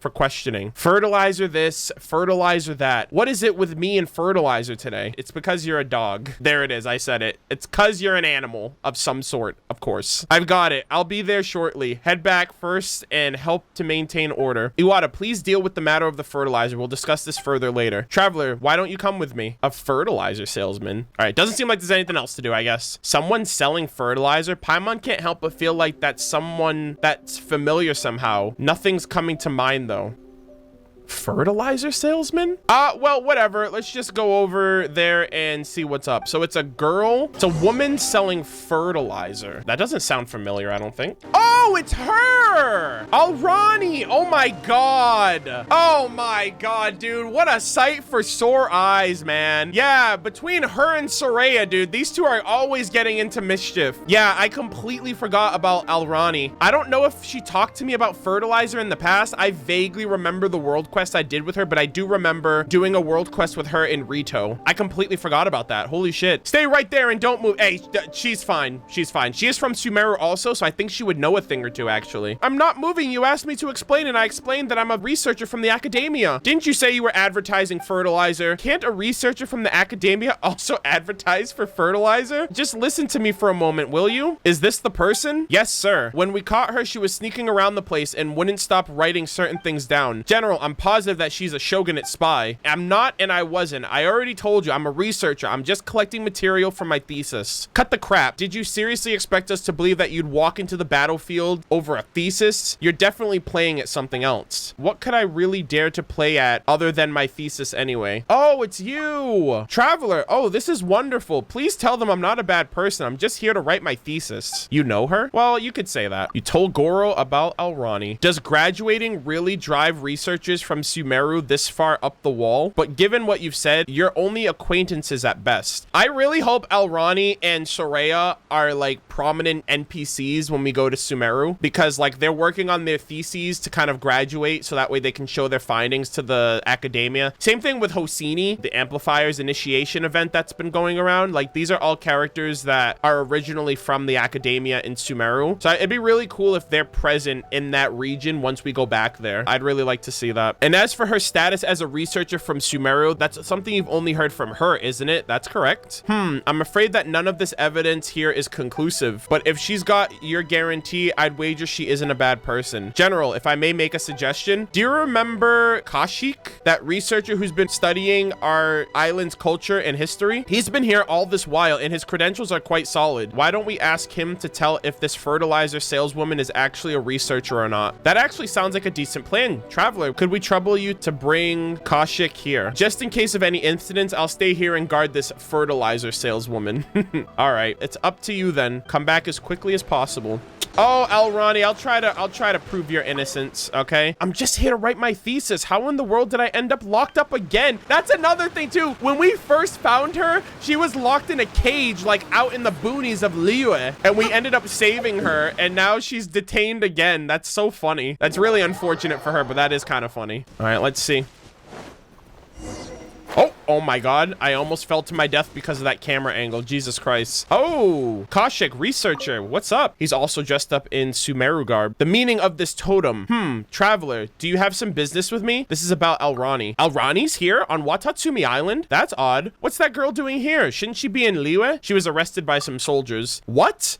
for questioning. Fertilizer this, fertilizer that. What is it with me and fertilizer today? It's because you're a dog. There it is. I said it. It's because you're an animal of some sort, of course. I've got it. I'll be there shortly. Head back first and help to maintain order. Iwata, please deal with the matter of the fertilizer. We'll discuss this further later. Traveler, why don't you come with me? A fertilizer salesman. All right. Doesn't seem like there's anything else to do, I guess. Someone selling fertilizer? Paimon can't help but feel like that's someone that's familiar somehow. Nothing's coming to mind, though. Fertilizer salesman? Well, whatever. Let's just go over there and see what's up. So it's a girl. It's a woman selling fertilizer. That doesn't sound familiar, I don't think. Oh, it's her! Alrani! Oh my god. Oh my god, dude. What a sight for sore eyes, man. Yeah, between her and Soraya, dude, these two are always getting into mischief. Yeah, I completely forgot about Alrani. I don't know if she talked to me about fertilizer in the past. I vaguely remember the world quest I did with her, but I do remember doing a world quest with her in Rito. I completely forgot about that. Holy shit. Stay right there and don't move. Hey, she's fine. She's fine. She is from Sumeru also, so I think she would know a thing or two, actually. I'm not moving. You asked me to explain, and I explained that I'm a researcher from the academia. Didn't you say you were advertising fertilizer? Can't a researcher from the academia also advertise for fertilizer? Just listen to me for a moment, will you? Is this the person? Yes, sir. When we caught her, she was sneaking around the place and wouldn't stop writing certain things down. General, I'm positive that she's a shogunate spy. I'm not, and I wasn't. I already told you, I'm a researcher. I'm just collecting material for my thesis. Cut the crap. Did you seriously expect us to believe that you'd walk into the battlefield over a thesis? You're definitely playing at something else. What could I really dare to play at other than my thesis anyway? Oh, it's you. Traveler. Oh, this is wonderful. Please tell them I'm not a bad person. I'm just here to write my thesis. You know her? Well, you could say that. You told Goro about Alrani. Does graduating really drive researchers from Sumeru this far up the wall? But given what you've said, you're only acquaintances at best. I really hope Alrani and Soraya are like prominent NPCs when we go to Sumeru, because like they're working on their theses to kind of graduate so that way they can show their findings to the academia. Same thing with Hosini, the Amplifiers initiation event that's been going around. Like these are all characters that are originally from the academia in Sumeru. So it'd be really cool if they're present in that region once we go back there. I'd really like to see that. And as for her status as a researcher from Sumeru, that's something you've only heard from her, isn't it? That's correct. I'm afraid that none of this evidence here is conclusive, but if she's got your guarantee, I'd wager she isn't a bad person. General, if I may make a suggestion, do you remember Kashik, that researcher who's been studying our island's culture and history? He's been here all this while and his credentials are quite solid. Why don't we ask him to tell if this fertilizer saleswoman is actually a researcher or not? That actually sounds like a decent plan. Traveler, could we trouble you to bring Kashik here? Just in case of any incidents, I'll stay here and guard this fertilizer saleswoman. All right, it's up to you then. Come back as quickly as possible. Oh, Alrani, I'll try to prove your innocence, okay? I'm just here to write my thesis. How in the world did I end up locked up again? That's another thing too. When we first found her, she was locked in a cage like out in the boonies of Liyue, and we ended up saving her, and now she's detained again. That's so funny. That's really unfortunate for her, but that is kind of funny. All right, let's see. Oh my god, I almost fell to my death because of that camera angle. Jesus Christ. Oh, Kashik, researcher, what's up? He's also dressed up in Sumeru garb. The meaning of this totem. Traveler, do you have some business with me? This is about Alrani. Alrani's here on Watatsumi Island? That's odd. What's that girl doing here? Shouldn't she be in Liyue? She was arrested by some soldiers. What?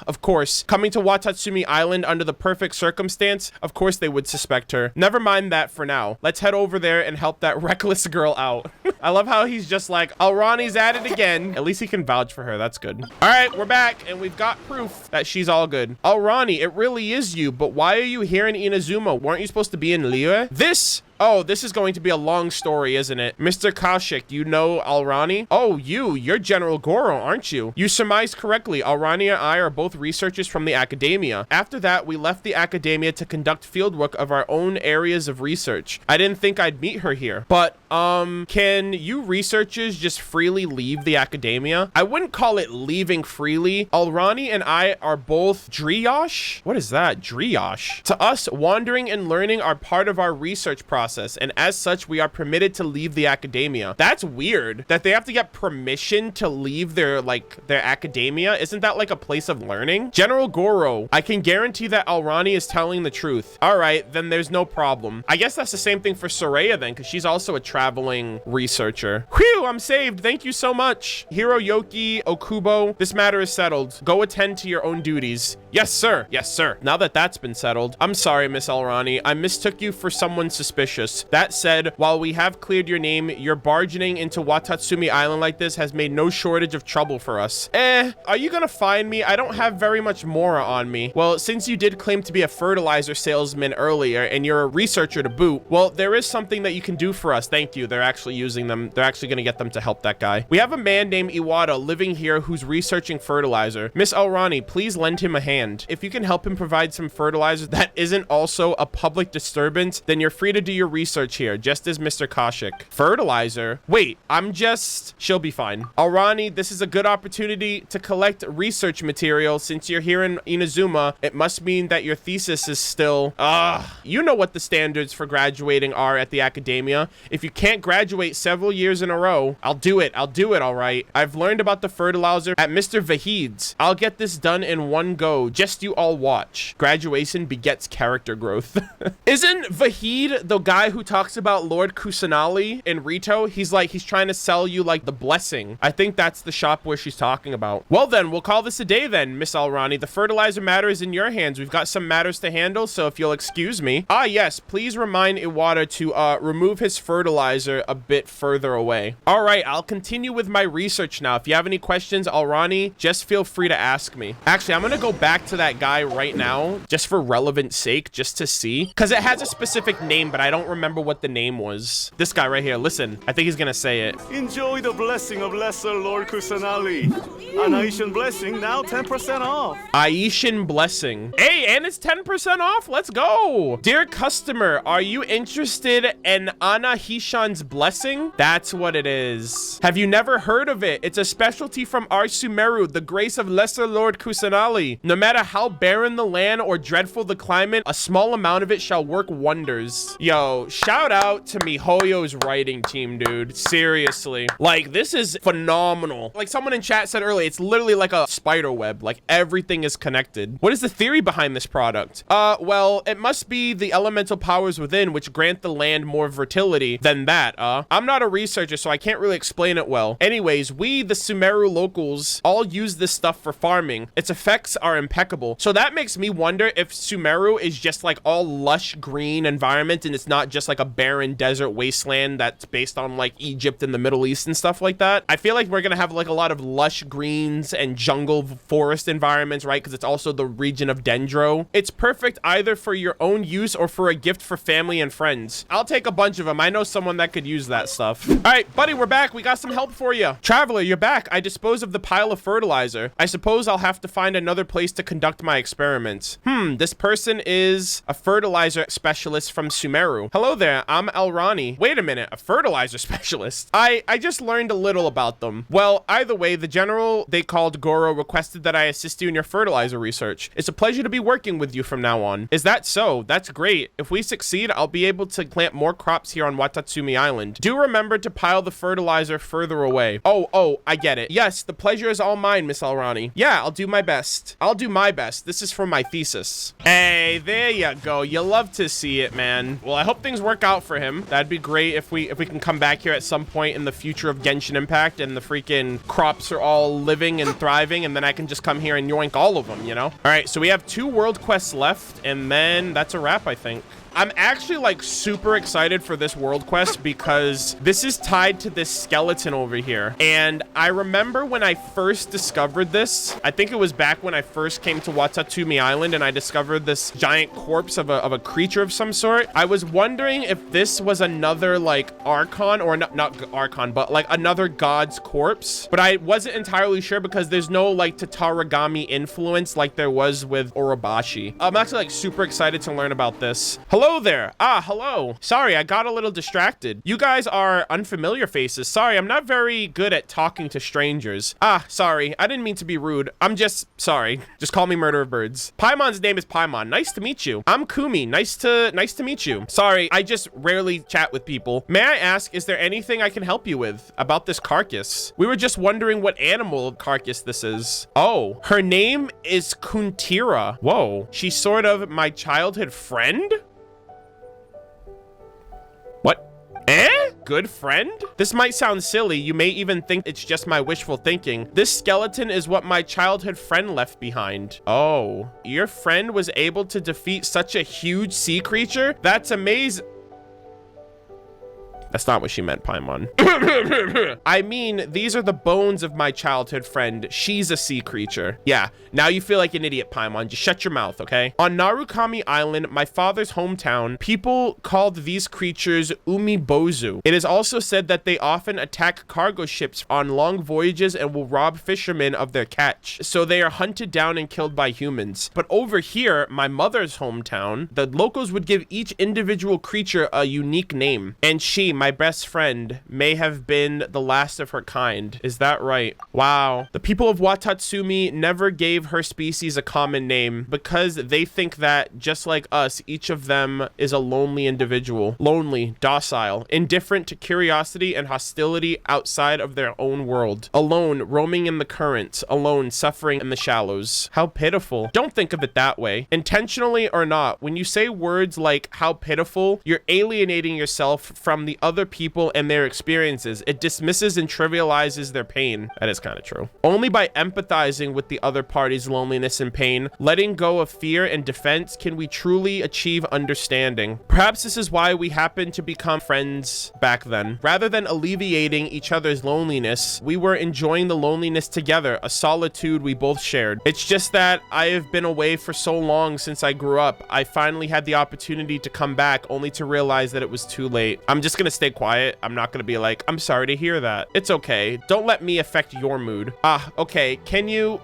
Of course, coming to Watatsumi Island under the perfect circumstance, of course they would suspect her. Never mind that for now. Let's head over there and help that reckless girl out. I love how he's just like, Alrani's at it again. At least he can vouch for her. That's good. All right, we're back and we've got proof that she's all good. Alrani, it really is you, but why are you here in Inazuma? Weren't you supposed to be in Liyue? Oh, this is going to be a long story, isn't it? Mr. Kashik, you know Alrani? Oh, you're General Goro, aren't you? You surmised correctly. Alrani and I are both researchers from the academia. After that, we left the academia to conduct fieldwork of our own areas of research. I didn't think I'd meet her here. But, can you researchers just freely leave the academia? I wouldn't call it leaving freely. Alrani and I are both Driosh? What is that? Driosh? To us, wandering and learning are part of our research process. process, and as such, we are permitted to leave the academia. That's weird that they have to get permission to leave their academia. Isn't that like a place of learning? General Goro, I can guarantee that Alrani is telling the truth. All right, then there's no problem. I guess that's the same thing for Soraya then, because she's also a traveling researcher. Whew, I'm saved. Thank you so much. Hiroyoki Okubo, this matter is settled. Go attend to your own duties. Yes, sir. Yes, sir. Now that that's been settled, I'm sorry, Miss Alrani. I mistook you for someone suspicious. That said, while we have cleared your name, your bargaining into Watatsumi Island like this has made no shortage of trouble for us. Are you gonna find me? I don't have very much Mora on me. Well, since you did claim to be a fertilizer salesman earlier, and you're a researcher to boot, well, there is something that you can do for us. Thank you. They're actually using them. They're actually gonna get them to help that guy. We have a man named Iwata living here who's researching fertilizer. Miss Alrani, please lend him a hand. If you can help him provide some fertilizer that isn't also a public disturbance, then you're free to do your research here, just as Mr. Kashik. Fertilizer? Wait, she'll be fine. Alrani, this is a good opportunity to collect research material. Since you're here in Inazuma, it must mean that your thesis is still, you know what the standards for graduating are at the academia. If you can't graduate several years in a row, I'll do it, all right. I've learned about the fertilizer at Mr. Vahid's. I'll get this done in one go. Just you all watch. Graduation begets character growth. Isn't Vahid the guy who talks about Lord Kusanali in Rito? He's trying to sell you like the blessing. I think that's the shop where she's talking about. Well then, we'll call this a day then, Miss Alrani. The fertilizer matter is in your hands. We've got some matters to handle, so if you'll excuse me. Ah yes, please remind Iwata to remove his fertilizer a bit further away. All right, I'll continue with my research now. If you have any questions, Alrani, just feel free to ask me. Actually, I'm gonna go back to that guy right now, just for relevant sake, just to see, because it has a specific name, but I don't remember what the name was. This guy right here, listen, I think he's gonna say it. Enjoy the blessing of Lesser Lord Kusanali. An Aishin blessing, now 10% off. Aishin blessing. Hey, and it's 10% off. Let's go. Dear customer, are you interested in Ana Hishan's blessing? That's what it is. Have you never heard of it? It's a specialty from our Sumeru, the grace of Lesser Lord Kusanali. No matter how barren the land or dreadful the climate, a small amount of it shall work wonders. Yo, shout out to MiHoYo's writing team, dude. Seriously. Like, this is phenomenal. Like someone in chat said earlier, it's literally like a spider web. Like, everything is connected. What is the theory behind this product? Well, it must be the elemental powers within which grant the land more fertility than that, I'm not a researcher, so I can't really explain it well. Anyways, we, the Sumeru locals, all use this stuff for farming. Its effects are impeccable. So that makes me wonder if Sumeru is just like all lush green environment and it's not just like a barren desert wasteland that's based on like Egypt and the Middle East and stuff like that. I feel like we're gonna have like a lot of lush greens and jungle forest environments, right? Because it's also the region of Dendro. It's perfect either for your own use or for a gift for family and friends. I'll take a bunch of them. I know someone that could use that stuff. All right, buddy, we're back. We got some help for you. Traveler, you're back. I disposed of the pile of fertilizer. I suppose I'll have to find another place to conduct my experiments. This person is a fertilizer specialist from Sumeru. Hello there, I'm Alrani. Wait a minute, a fertilizer specialist? I just learned a little about them. Well, either way, the general they called Goro requested that I assist you in your fertilizer research. It's a pleasure to be working with you from now on. Is that so? That's great. If we succeed, I'll be able to plant more crops here on Watatsumi Island. Do remember to pile the fertilizer further away. Oh, I get it. Yes, the pleasure is all mine, Miss Alrani. Yeah, I'll do my best. This is for my thesis. Hey, there you go. You love to see it, man. Well, I hope things work out for him. That'd be great if we can come back here at some point in the future of Genshin Impact and the freaking crops are all living and thriving, and then I can just come here and yoink all of them, you know? All right, so we have 2 world quests left, and then that's a wrap, I think. I'm actually like super excited for this world quest because this is tied to this skeleton over here. And I remember when I first discovered this, I think it was back when I first came to Watatsumi Island and I discovered this giant corpse of a creature of some sort. I was wondering if this was another like Archon, or not Archon, but like another god's corpse. But I wasn't entirely sure because there's no like Tatarigami influence like there was with Orobashi. I'm actually like super excited to learn about this. Hello Hello there. Ah, hello. Sorry, I got a little distracted. You guys are unfamiliar faces. Sorry, I'm not very good at talking to strangers. Ah, sorry. I didn't mean to be rude. I'm just sorry. Just call me MurderofBirds. Paimon's name is Paimon. Nice to meet you. I'm Kumi. Nice to meet you. Sorry, I just rarely chat with people. May I ask, is there anything I can help you with about this carcass? We were just wondering what animal carcass this is. Oh, her name is Kuntira. Whoa, she's sort of my childhood friend? What? Good friend? This might sound silly. You may even think it's just my wishful thinking. This skeleton is what my childhood friend left behind. Oh, your friend was able to defeat such a huge sea creature? That's amazing. That's not what she meant, Paimon. I mean, these are the bones of my childhood friend. She's a sea creature. Yeah, now you feel like an idiot, Paimon. Just shut your mouth, okay? On Narukami Island, my father's hometown, people called these creatures umibozu. It is also said that they often attack cargo ships on long voyages and will rob fishermen of their catch. So they are hunted down and killed by humans. But over here, my mother's hometown, the locals would give each individual creature a unique name. And she, my best friend, may have been the last of her kind. Is that right? Wow. The people of Watatsumi never gave her species a common name because they think that, just like us, each of them is a lonely individual. Lonely, docile, indifferent to curiosity and hostility outside of their own world. Alone, roaming in the currents. Alone, suffering in the shallows. How pitiful. Don't think of it that way. Intentionally or not, when you say words like how pitiful, you're alienating yourself from the other people and their experiences. It dismisses and trivializes their pain. That is kind of true. Only by empathizing with the other party's loneliness and pain, letting go of fear and defense, can we truly achieve understanding. Perhaps this is why we happened to become friends back then. Rather than alleviating each other's loneliness, we were enjoying the loneliness together, a solitude we both shared. It's just that I have been away for so long since I grew up. I finally had the opportunity to come back only to realize that it was too late. I'm just gonna stay quiet. I'm not gonna be like, I'm sorry to hear that. It's okay. Don't let me affect your mood. Ah, okay. Can you,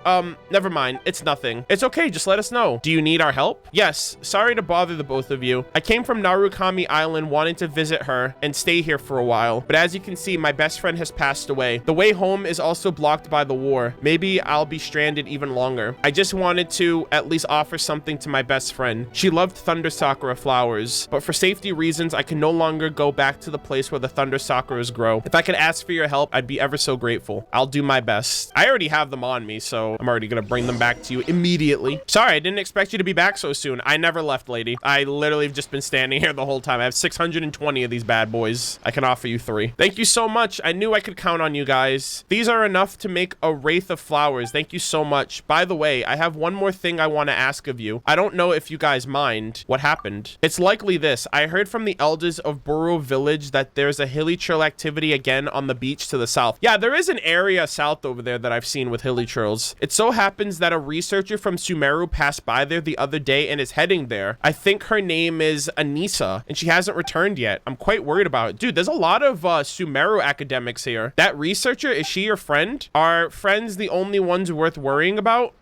never mind. It's nothing. It's okay. Just let us know. Do you need our help? Yes. Sorry to bother the both of you. I came from Narukami Island wanting to visit her and stay here for a while. But as you can see, my best friend has passed away. The way home is also blocked by the war. Maybe I'll be stranded even longer. I just wanted to at least offer something to my best friend. She loved thunder sakura flowers, but for safety reasons, I can no longer go back to the place where the thunder sakuras grow. If I could ask for your help, I'd be ever so grateful. I'll do my best. I already have them on me, so I'm already gonna bring them back to you immediately. Sorry, I didn't expect you to be back so soon. I never left, lady. I literally have just been standing here the whole time. I have 620 of these bad boys. I can offer you 3. Thank you so much. I knew I could count on you guys. These are enough to make a wraith of flowers. Thank you so much. By the way, I have one more thing I want to ask of you. I don't know if you guys mind. What happened? It's likely this. I heard from the elders of Buru Village that there's a hilly trail activity again on the beach to the south. Yeah, there is an area south over there that I've seen with hilly trails. It so happens that a researcher from Sumeru passed by there the other day and is heading there. I think her name is Anissa, and she hasn't returned yet. I'm quite worried about it. Dude, there's a lot of Sumeru academics here. That researcher, is she your friend? Are friends the only ones worth worrying about?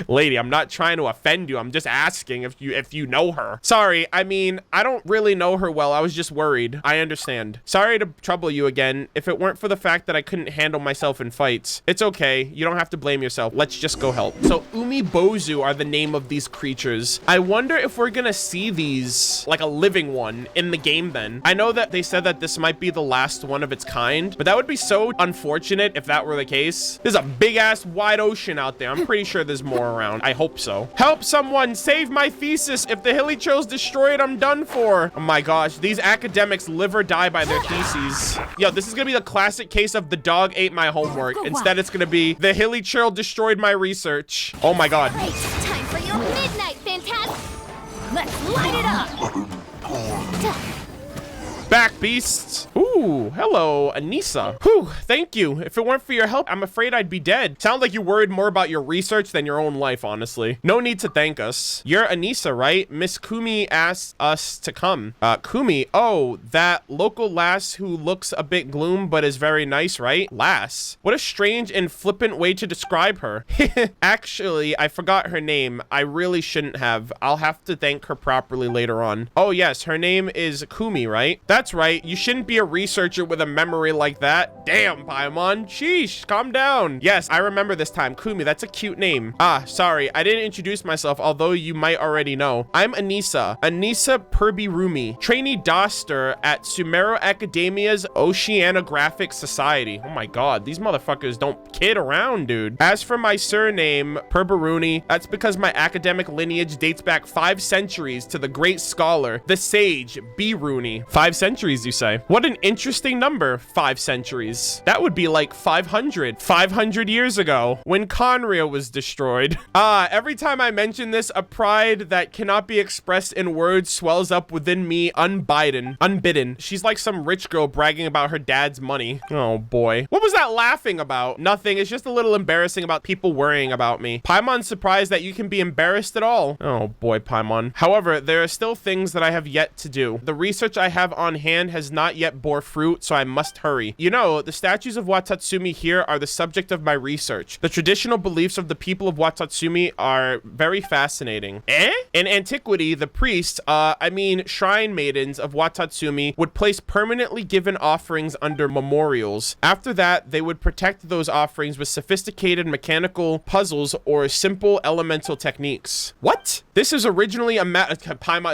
Lady, I'm not trying to offend you. I'm just asking if you know her. Sorry, I mean, I don't really know her well. I was just worried. I understand. Sorry to trouble you again. If it weren't for the fact that I couldn't handle myself in fights, it's okay. You don't have to blame yourself. Let's just go help. So umibozu are the name of these creatures. I wonder if we're gonna see these, like a living one, in the game then. I know that they said that this might be the last one of its kind, but that would be so unfortunate if that were the case. There's a big ass wide ocean out there. I'm pretty sure there's more around. I hope so. Help someone, save my thesis. If the hilly trail's destroyed, I'm done for. Oh my gosh, these academics live or die by their theses. Yo, this is gonna be the classic case of the dog ate my homework. Instead, it's gonna be the hilly trail destroyed my research. Oh my god. Great, time for your midnight, fantastic. Let's light it up. back, beasts. Ooh, hello, Anissa. Whew, thank you. If it weren't for your help, I'm afraid I'd be dead. Sound like you worried more about your research than your own life, honestly. No need to thank us. You're Anissa, right? Miss Kumi asked us to come. Kumi, oh, that local lass who looks a bit gloom but is very nice, right? Lass. What a strange and flippant way to describe her. Actually, I forgot her name. I really shouldn't have. I'll have to thank her properly later on. Oh yes, her name is Kumi, right? That's right. You shouldn't be a researcher with a memory like that. Damn, Paimon. Sheesh, calm down. Yes, I remember this time. Kumi, that's a cute name. Ah, sorry. I didn't introduce myself, although you might already know. I'm Anissa. Anissa Perbirumi, trainee doctor at Sumeru Academia's Oceanographic Society. Oh my god, these motherfuckers don't kid around, dude. As for my surname, Perbiruni, that's because my academic lineage dates back 5 centuries to the great scholar, the sage, Biruni. 5 centuries, you say? What an interesting number, 5 centuries. That would be like 500 years ago, when Conria was destroyed. Every time I mention this, a pride that cannot be expressed in words swells up within me unbidden. She's like some rich girl bragging about her dad's money. Oh boy. What was that laughing about? Nothing. It's just a little embarrassing about people worrying about me. Paimon's surprised that you can be embarrassed at all. Oh boy, Paimon. However, there are still things that I have yet to do. The research I have on hand has not yet bore fruit, so I must hurry. You know, the statues of Watatsumi here are the subject of my research. The traditional beliefs of the people of Watatsumi are very fascinating. In antiquity, the priests, shrine maidens of Watatsumi would place permanently given offerings under memorials. After that, they would protect those offerings with sophisticated mechanical puzzles or simple elemental techniques. What? This is originally a matter.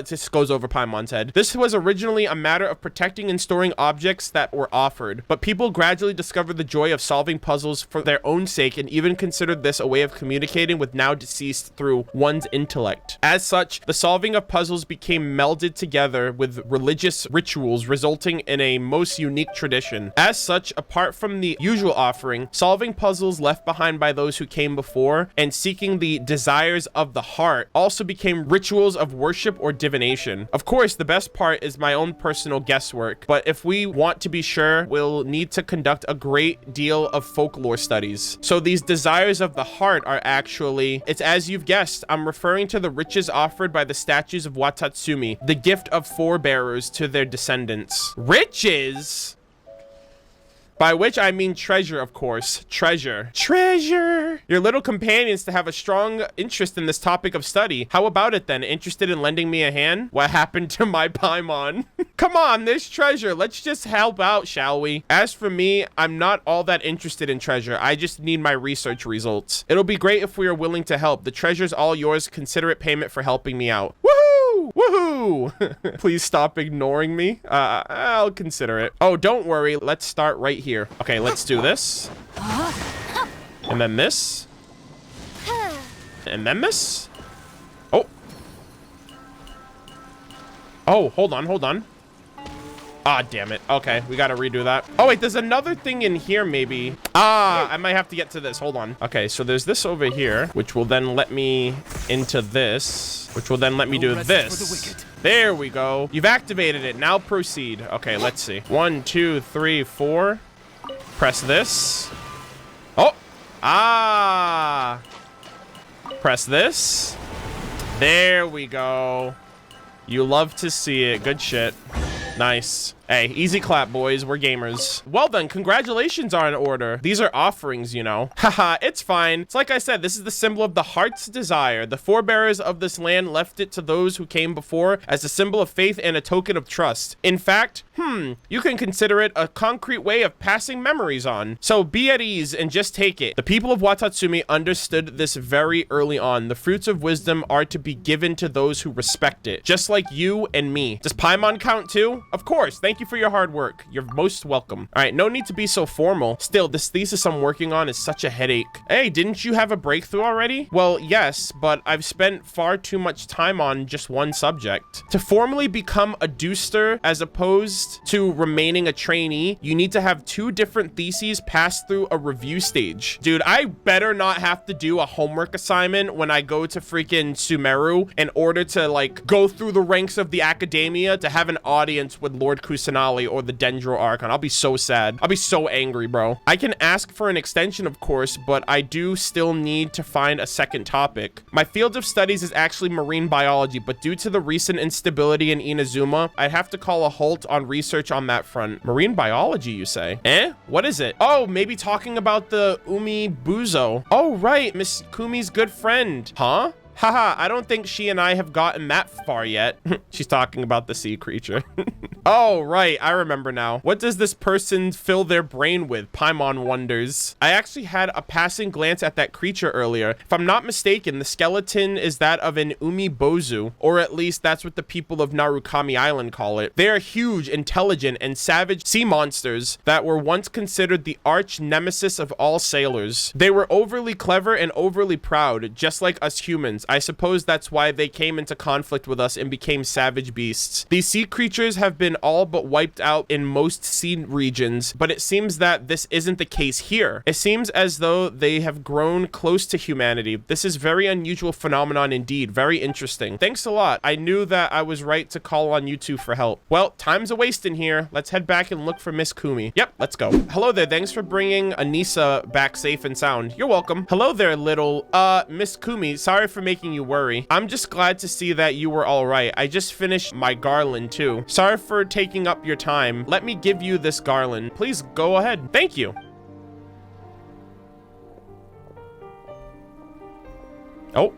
This goes over Paimon's head. This was originally a matter of protecting and storing objects that were offered, but people gradually discovered the joy of solving puzzles for their own sake and even considered this a way of communicating with now deceased through one's intellect. As such, the solving of puzzles became melded together with religious rituals, resulting in a most unique tradition. As such, apart from the usual offering, solving puzzles left behind by those who came before and seeking the desires of the heart also became rituals of worship or divination. Of course, the best part is my own personal guesswork, but if we want to be sure, we'll need to conduct a great deal of folklore studies. So these desires of the heart are actually, it's as you've guessed, I'm referring to the riches offered by the statues of Watatsumi, the gift of forebearers to their descendants. Riches? By which I mean treasure, of course. Treasure. Your little companions to have a strong interest in this topic of study. How about it then? Interested in lending me a hand? What happened to my Paimon? Come on, there's treasure. Let's just help out, shall we? As for me, I'm not all that interested in treasure. I just need my research results. It'll be great if we are willing to help. The treasure's all yours. Consider it payment for helping me out. Woohoo! Woohoo! Please stop ignoring me. I'll consider it. Oh, don't worry. Let's start right here. Okay, let's do this. And then this. And then this. Oh. Oh, hold on. Ah, damn it. Okay, we gotta redo that. Oh, wait, there's another thing in here, maybe. I might have to get to this. Hold on. Okay, so there's this over here, which will then let me into this, which will then let me do this. There we go. You've activated it. Now proceed. Okay, let's see. 1, 2, 3, 4. Press this. Oh. Ah. Press this. There we go. You love to see it. Good shit. Nice. Hey, easy clap, boys. We're gamers. Well then, congratulations are in order. These are offerings, you know. Haha, it's fine. It's like I said, this is the symbol of the heart's desire. The forebearers of this land left it to those who came before as a symbol of faith and a token of trust. In fact, you can consider it a concrete way of passing memories on. So be at ease and just take it. The people of Watatsumi understood this very early on. The fruits of wisdom are to be given to those who respect it, just like you and me. Does Paimon count too? Of course. Thank you for your hard work. You're most welcome. All right, no need to be so formal. Still, this thesis I'm working on is such a headache. Hey, didn't you have a breakthrough already? Well, yes, but I've spent far too much time on just one subject. To formally become a douster as opposed to remaining a trainee, you need to have 2 different theses pass through a review stage. Dude, I better not have to do a homework assignment when I go to freaking Sumeru in order to like go through the ranks of the academia to have an audience with Lord Kusanagi. Kusanali or the Dendro Archon. I'll be so sad. I'll be so angry, bro. I can ask for an extension, of course, but I do still need to find a second topic. My field of studies is actually marine biology, but due to the recent instability in Inazuma, I'd have to call a halt on research on that front. Marine biology, you say? Eh? What is it? Oh, maybe talking about the Umi Buzo. Oh, right, Miss Kumi's good friend. Huh? Haha, I don't think she and I have gotten that far yet. She's talking about the sea creature. Oh, right, I remember now. What does this person fill their brain with? Paimon wonders. I actually had a passing glance at that creature earlier. If I'm not mistaken, the skeleton is that of an Umibozu, or at least that's what the people of Narukami Island call it. They are huge, intelligent, and savage sea monsters that were once considered the arch nemesis of all sailors. They were overly clever and overly proud, just like us humans. I suppose that's why they came into conflict with us and became savage beasts. These sea creatures have been all but wiped out in most sea regions, but it seems that this isn't the case here. It seems as though they have grown close to humanity. This is very unusual phenomenon indeed. Very interesting. Thanks a lot. I knew that I was right to call on you two for help. Well, time's a wasting here. Let's head back and look for Miss Kumi. Yep, let's go. Hello there. Thanks for bringing Anissa back safe and sound. You're welcome. Hello there, little, Miss Kumi. Sorry for making you worry. I'm just glad to see that you were all right. I just finished my garland too. Sorry for taking up your time. Let me give you this garland. Please go ahead. Thank you. Oh.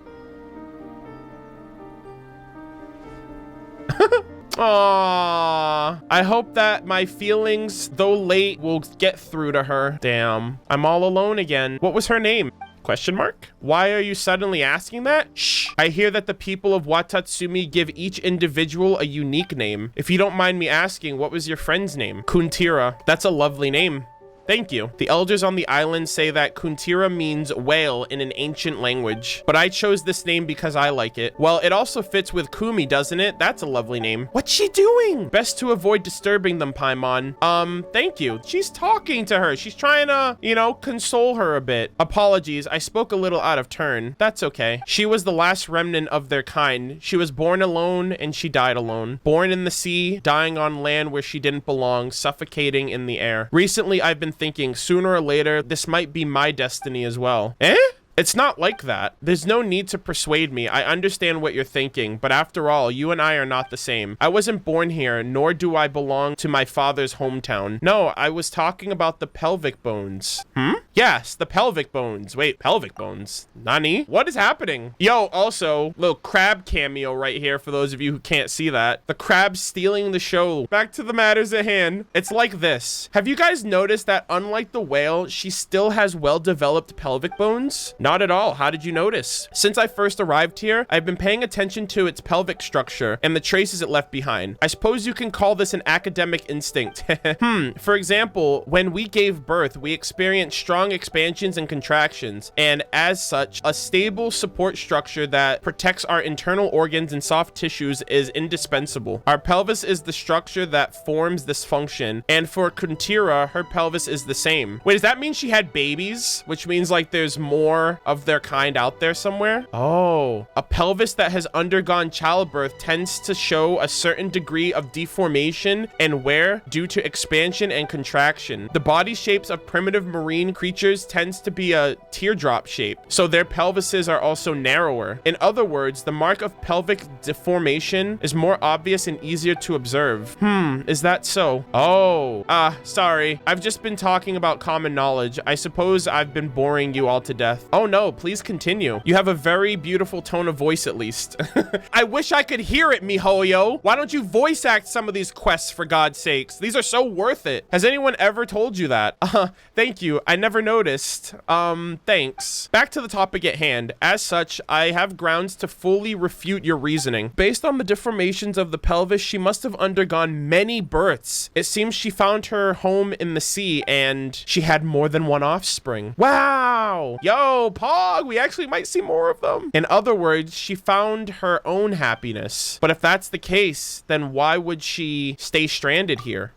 Aww. I hope that my feelings, though late, will get through to her. Damn. I'm all alone again. What was her name? Question mark? Why are you suddenly asking that? Shh. I hear that the people of Watatsumi give each individual a unique name. If you don't mind me asking, what was your friend's name? Kuntira. That's a lovely name. Thank you. The elders on the island say that Kuntira means whale in an ancient language, but I chose this name because I like it. Well, it also fits with Kumi, doesn't it? That's a lovely name. What's she doing? Best to avoid disturbing them, Paimon. Thank you. She's talking to her. She's trying to, you know, console her a bit. Apologies, I spoke a little out of turn. That's okay. She was the last remnant of their kind. She was born alone and she died alone. Born in the sea, dying on land where she didn't belong, suffocating in the air. Recently, I've been thinking sooner or later this might be my destiny as well. Eh? It's not like that. There's no need to persuade me. I understand what you're thinking, but after all, you and I are not the same. I wasn't born here, nor do I belong to my father's hometown. No, I was talking about the pelvic bones. Yes, the pelvic bones. Wait, pelvic bones? Nani? What is happening? Yo, also, little crab cameo right here for those of you who can't see that. The crab stealing the show. Back to the matters at hand. It's like this. Have you guys noticed that unlike the whale, she still has well-developed pelvic bones? Not at all. How did you notice? Since I first arrived here, I've been paying attention to its pelvic structure and the traces it left behind. I suppose you can call this an academic instinct. For example, when we gave birth, we experienced strong expansions and contractions, and as such, a stable support structure that protects our internal organs and soft tissues is indispensable. Our pelvis is the structure that forms this function, and for Kuntira, her pelvis is the same. Wait, does that mean she had babies? Which means like there's more of their kind out there somewhere? Oh, a pelvis that has undergone childbirth tends to show a certain degree of deformation and wear due to expansion and contraction. The body shapes of primitive marine creatures tends to be a teardrop shape, so their pelvises are also narrower. In other words, the mark of pelvic deformation is more obvious and easier to observe. Is that so? Oh, sorry. I've just been talking about common knowledge. I suppose I've been boring you all to death. Oh no, please continue. You have a very beautiful tone of voice, at least. I wish I could hear it, miHoYo. Why don't you voice act some of these quests, for God's sakes? These are so worth it. Has anyone ever told you that? Thank you. I never noticed. Thanks. Back to the topic at hand. As such, I have grounds to fully refute your reasoning. Based on the deformations of the pelvis, she must have undergone many births. It seems she found her home in the sea and she had more than one offspring. Wow. Yo, Pog, we actually might see more of them. In other words, she found her own happiness. But if that's the case, then why would she stay stranded here?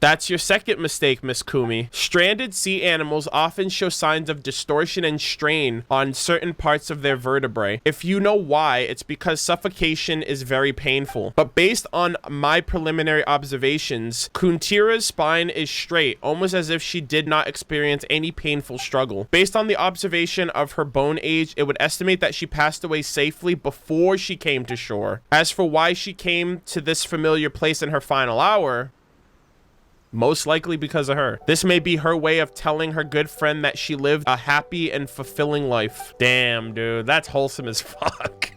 That's your second mistake, Miss Kumi. Stranded sea animals often show signs of distortion and strain on certain parts of their vertebrae. If you know why, it's because suffocation is very painful. But based on my preliminary observations, Kuntira's spine is straight, almost as if she did not experience any painful struggle. Based on the observation of her bone age, it would estimate that she passed away safely before she came to shore. As for why she came to this familiar place in her final hour, most likely because of her. This may be her way of telling her good friend that she lived a happy and fulfilling life. Damn, dude, that's wholesome as fuck.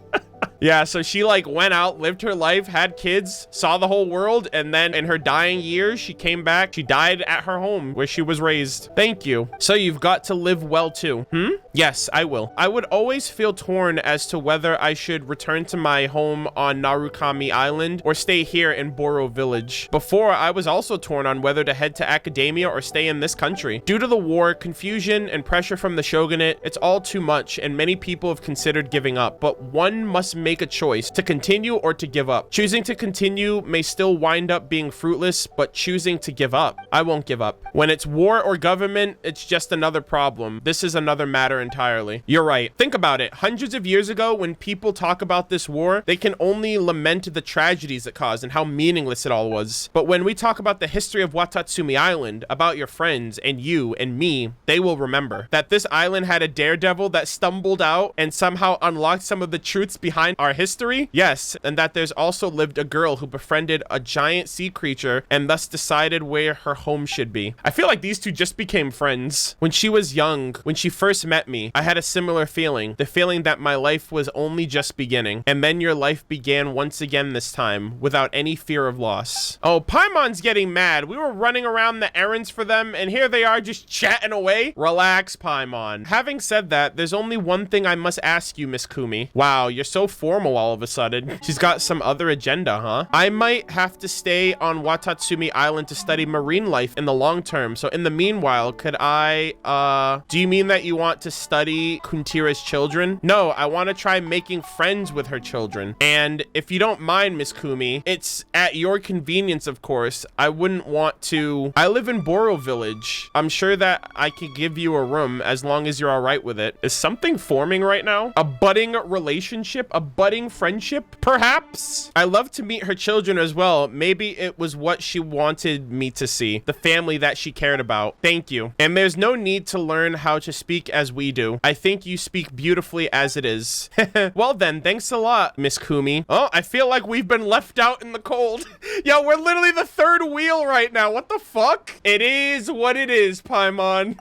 Yeah, so she like went out, lived her life, had kids, saw the whole world, and then in her dying years, she came back. She died at her home where she was raised. Thank you. So you've got to live well too. Yes, I will. I would always feel torn as to whether I should return to my home on Narukami Island or stay here in Boro Village. Before, I was also torn on whether to head to academia or stay in this country. Due to the war, confusion, and pressure from the shogunate, it's all too much, and many people have considered giving up. But one must make a choice to continue or to give up. Choosing to continue may still wind up being fruitless, but choosing to give up, I won't give up. When it's war or government, it's just another problem. This is another matter entirely. You're right. Think about it. Hundreds of years ago, when people talk about this war, they can only lament the tragedies it caused and how meaningless it all was. But when we talk about the history of Watatsumi Island, about your friends and you and me, they will remember that this island had a daredevil that stumbled out and somehow unlocked some of the truths behind our history. Yes, and that there's also lived a girl who befriended a giant sea creature and thus decided where her home should be. I feel like these two just became friends. When she was young, when she first met me, I had a similar feeling, the feeling that my life was only just beginning. And then your life began once again this time, without any fear of loss. Oh, Paimon's getting mad. We were running around the errands for them, and here they are just chatting away. Relax, Paimon. Having said that, there's only one thing I must ask you, Miss Kumi. Wow, you're so formal all of a sudden. She's got some other agenda, huh? I might have to stay on Watatsumi Island to study marine life in the long term. So in the meanwhile, could I, do you mean that you want to study Kuntira's children? No, I want to try making friends with her children. And if you don't mind, Miss Kumi, it's at your convenience, of course. I wouldn't want to... I live in Boro Village. I'm sure that I could give you a room as long as you're all right with it. Is something forming right now? A budding relationship? A budding friendship, perhaps? I love to meet her children as well. Maybe it was what she wanted me to see, the family that she cared about. Thank you. And there's no need to learn how to speak as we do. I think you speak beautifully as it is. Well then, thanks a lot, Miss Kumi. Oh, I feel like we've been left out in the cold. Yo, we're literally the third wheel right now. What the fuck? It is what it is, Paimon.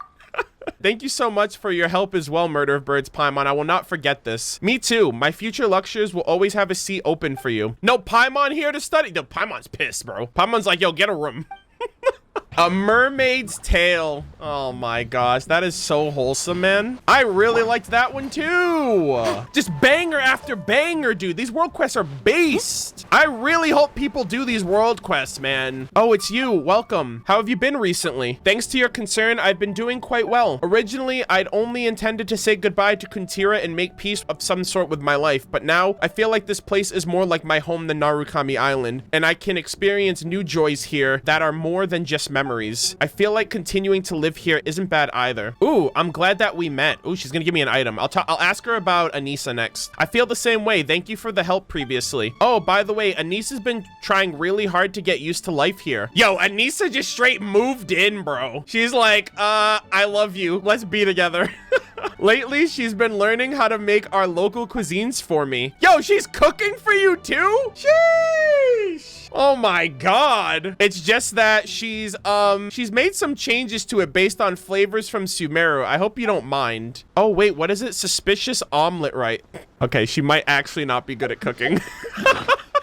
Thank you so much for your help as well, MurderofBirds, Paimon. I will not forget this. Me too. My future lectures will always have a seat open for you. No Paimon here to study. No, Paimon's pissed, bro. Paimon's like, yo, get a room. A mermaid's tale. Oh my gosh, that is so wholesome, man. I really liked that one too. Just banger after banger, dude. These world quests are based. I really hope people do these world quests, man. Oh, it's you. Welcome. How have you been recently? Thanks to your concern, I've been doing quite well. Originally, I'd only intended to say goodbye to Kuntira and make peace of some sort with my life, but now I feel like this place is more like my home than Narukami Island, and I can experience new joys here that are more than just memories. I feel like continuing to live here isn't bad either. Ooh, I'm glad that we met. Ooh, she's gonna give me an item. I'll ask her about Anissa next. I feel the same way. Thank you for the help previously. Oh, by the way, Anissa's been trying really hard to get used to life here. Yo, Anissa just straight moved in, bro. She's like, I love you. Let's be together. Lately, she's been learning how to make our local cuisines for me. Yo, she's cooking for you too? Sheesh. Oh my god. It's just that she's made some changes to it based on flavors from Sumeru. I hope you don't mind. Oh wait, what is it? Suspicious omelet, right? Okay, she might actually not be good at cooking.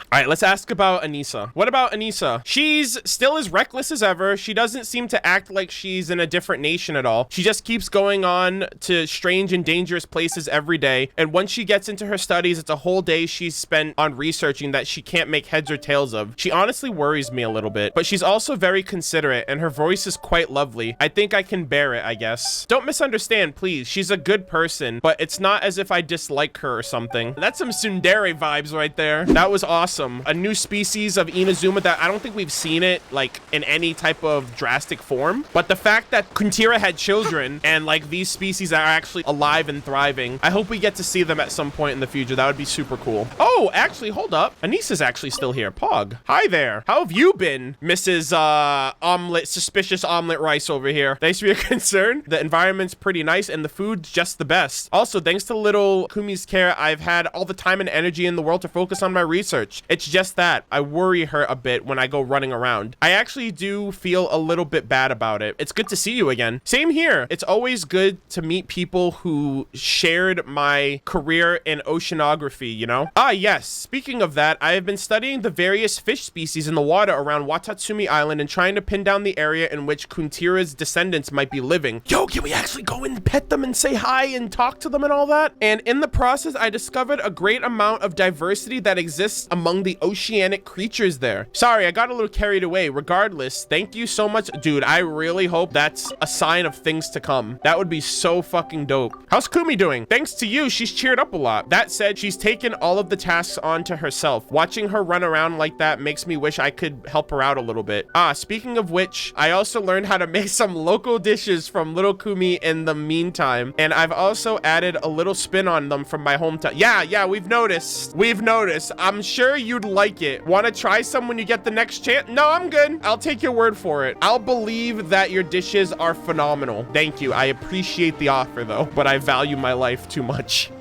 All right, let's ask about Anissa. What about Anissa? She's still as reckless as ever. She doesn't seem to act like she's in a different nation at all. She just keeps going on to strange and dangerous places every day. And once she gets into her studies, it's a whole day she's spent on researching that she can't make heads or tails of. She honestly worries me a little bit, but she's also very considerate and her voice is quite lovely. I think I can bear it, I guess. Don't misunderstand, please. She's a good person, but it's not as if I dislike her or something. That's some tsundere vibes right there. That was awesome. awesome. A new species of Inazuma that I don't think we've seen it like in any type of drastic form. But the fact that Kuntira had children and like these species are actually alive and thriving, I hope we get to see them at some point in the future. That would be super cool. Oh, actually, hold up. Anissa's actually still here. Pog. Hi there. How have you been, Mrs. Suspicious Omelet Rice over here? Thanks for your concern. The environment's pretty nice and the food's just the best. Also, thanks to little Kumi's care, I've had all the time and energy in the world to focus on my research. It's just that I worry her a bit when I go running around. I actually do feel a little bit bad about it. It's good to see you again. Same here. It's always good to meet people who shared my career in oceanography, you know? Ah, yes. Speaking of that, I have been studying the various fish species in the water around Watatsumi Island and trying to pin down the area in which Kuntira's descendants might be living. Yo, can we actually go and pet them and say hi and talk to them and all that? And in the process, I discovered a great amount of diversity that exists among the oceanic creatures there. Sorry, I got a little carried away. Regardless, thank you so much. Dude, I really hope that's a sign of things to come. That would be so fucking dope. How's Kumi doing? Thanks to you, she's cheered up a lot. That said, she's taken all of the tasks onto herself. Watching her run around like that makes me wish I could help her out a little bit. Ah, speaking of which, I also learned how to make some local dishes from little Kumi in the meantime, and I've also added a little spin on them from my hometown. Yeah, we've noticed. I'm sure you'd like it. Want to try some when you get the next chance? No, I'm good. I'll take your word for it. I'll believe that your dishes are phenomenal. Thank you. I appreciate the offer though, but I value my life too much.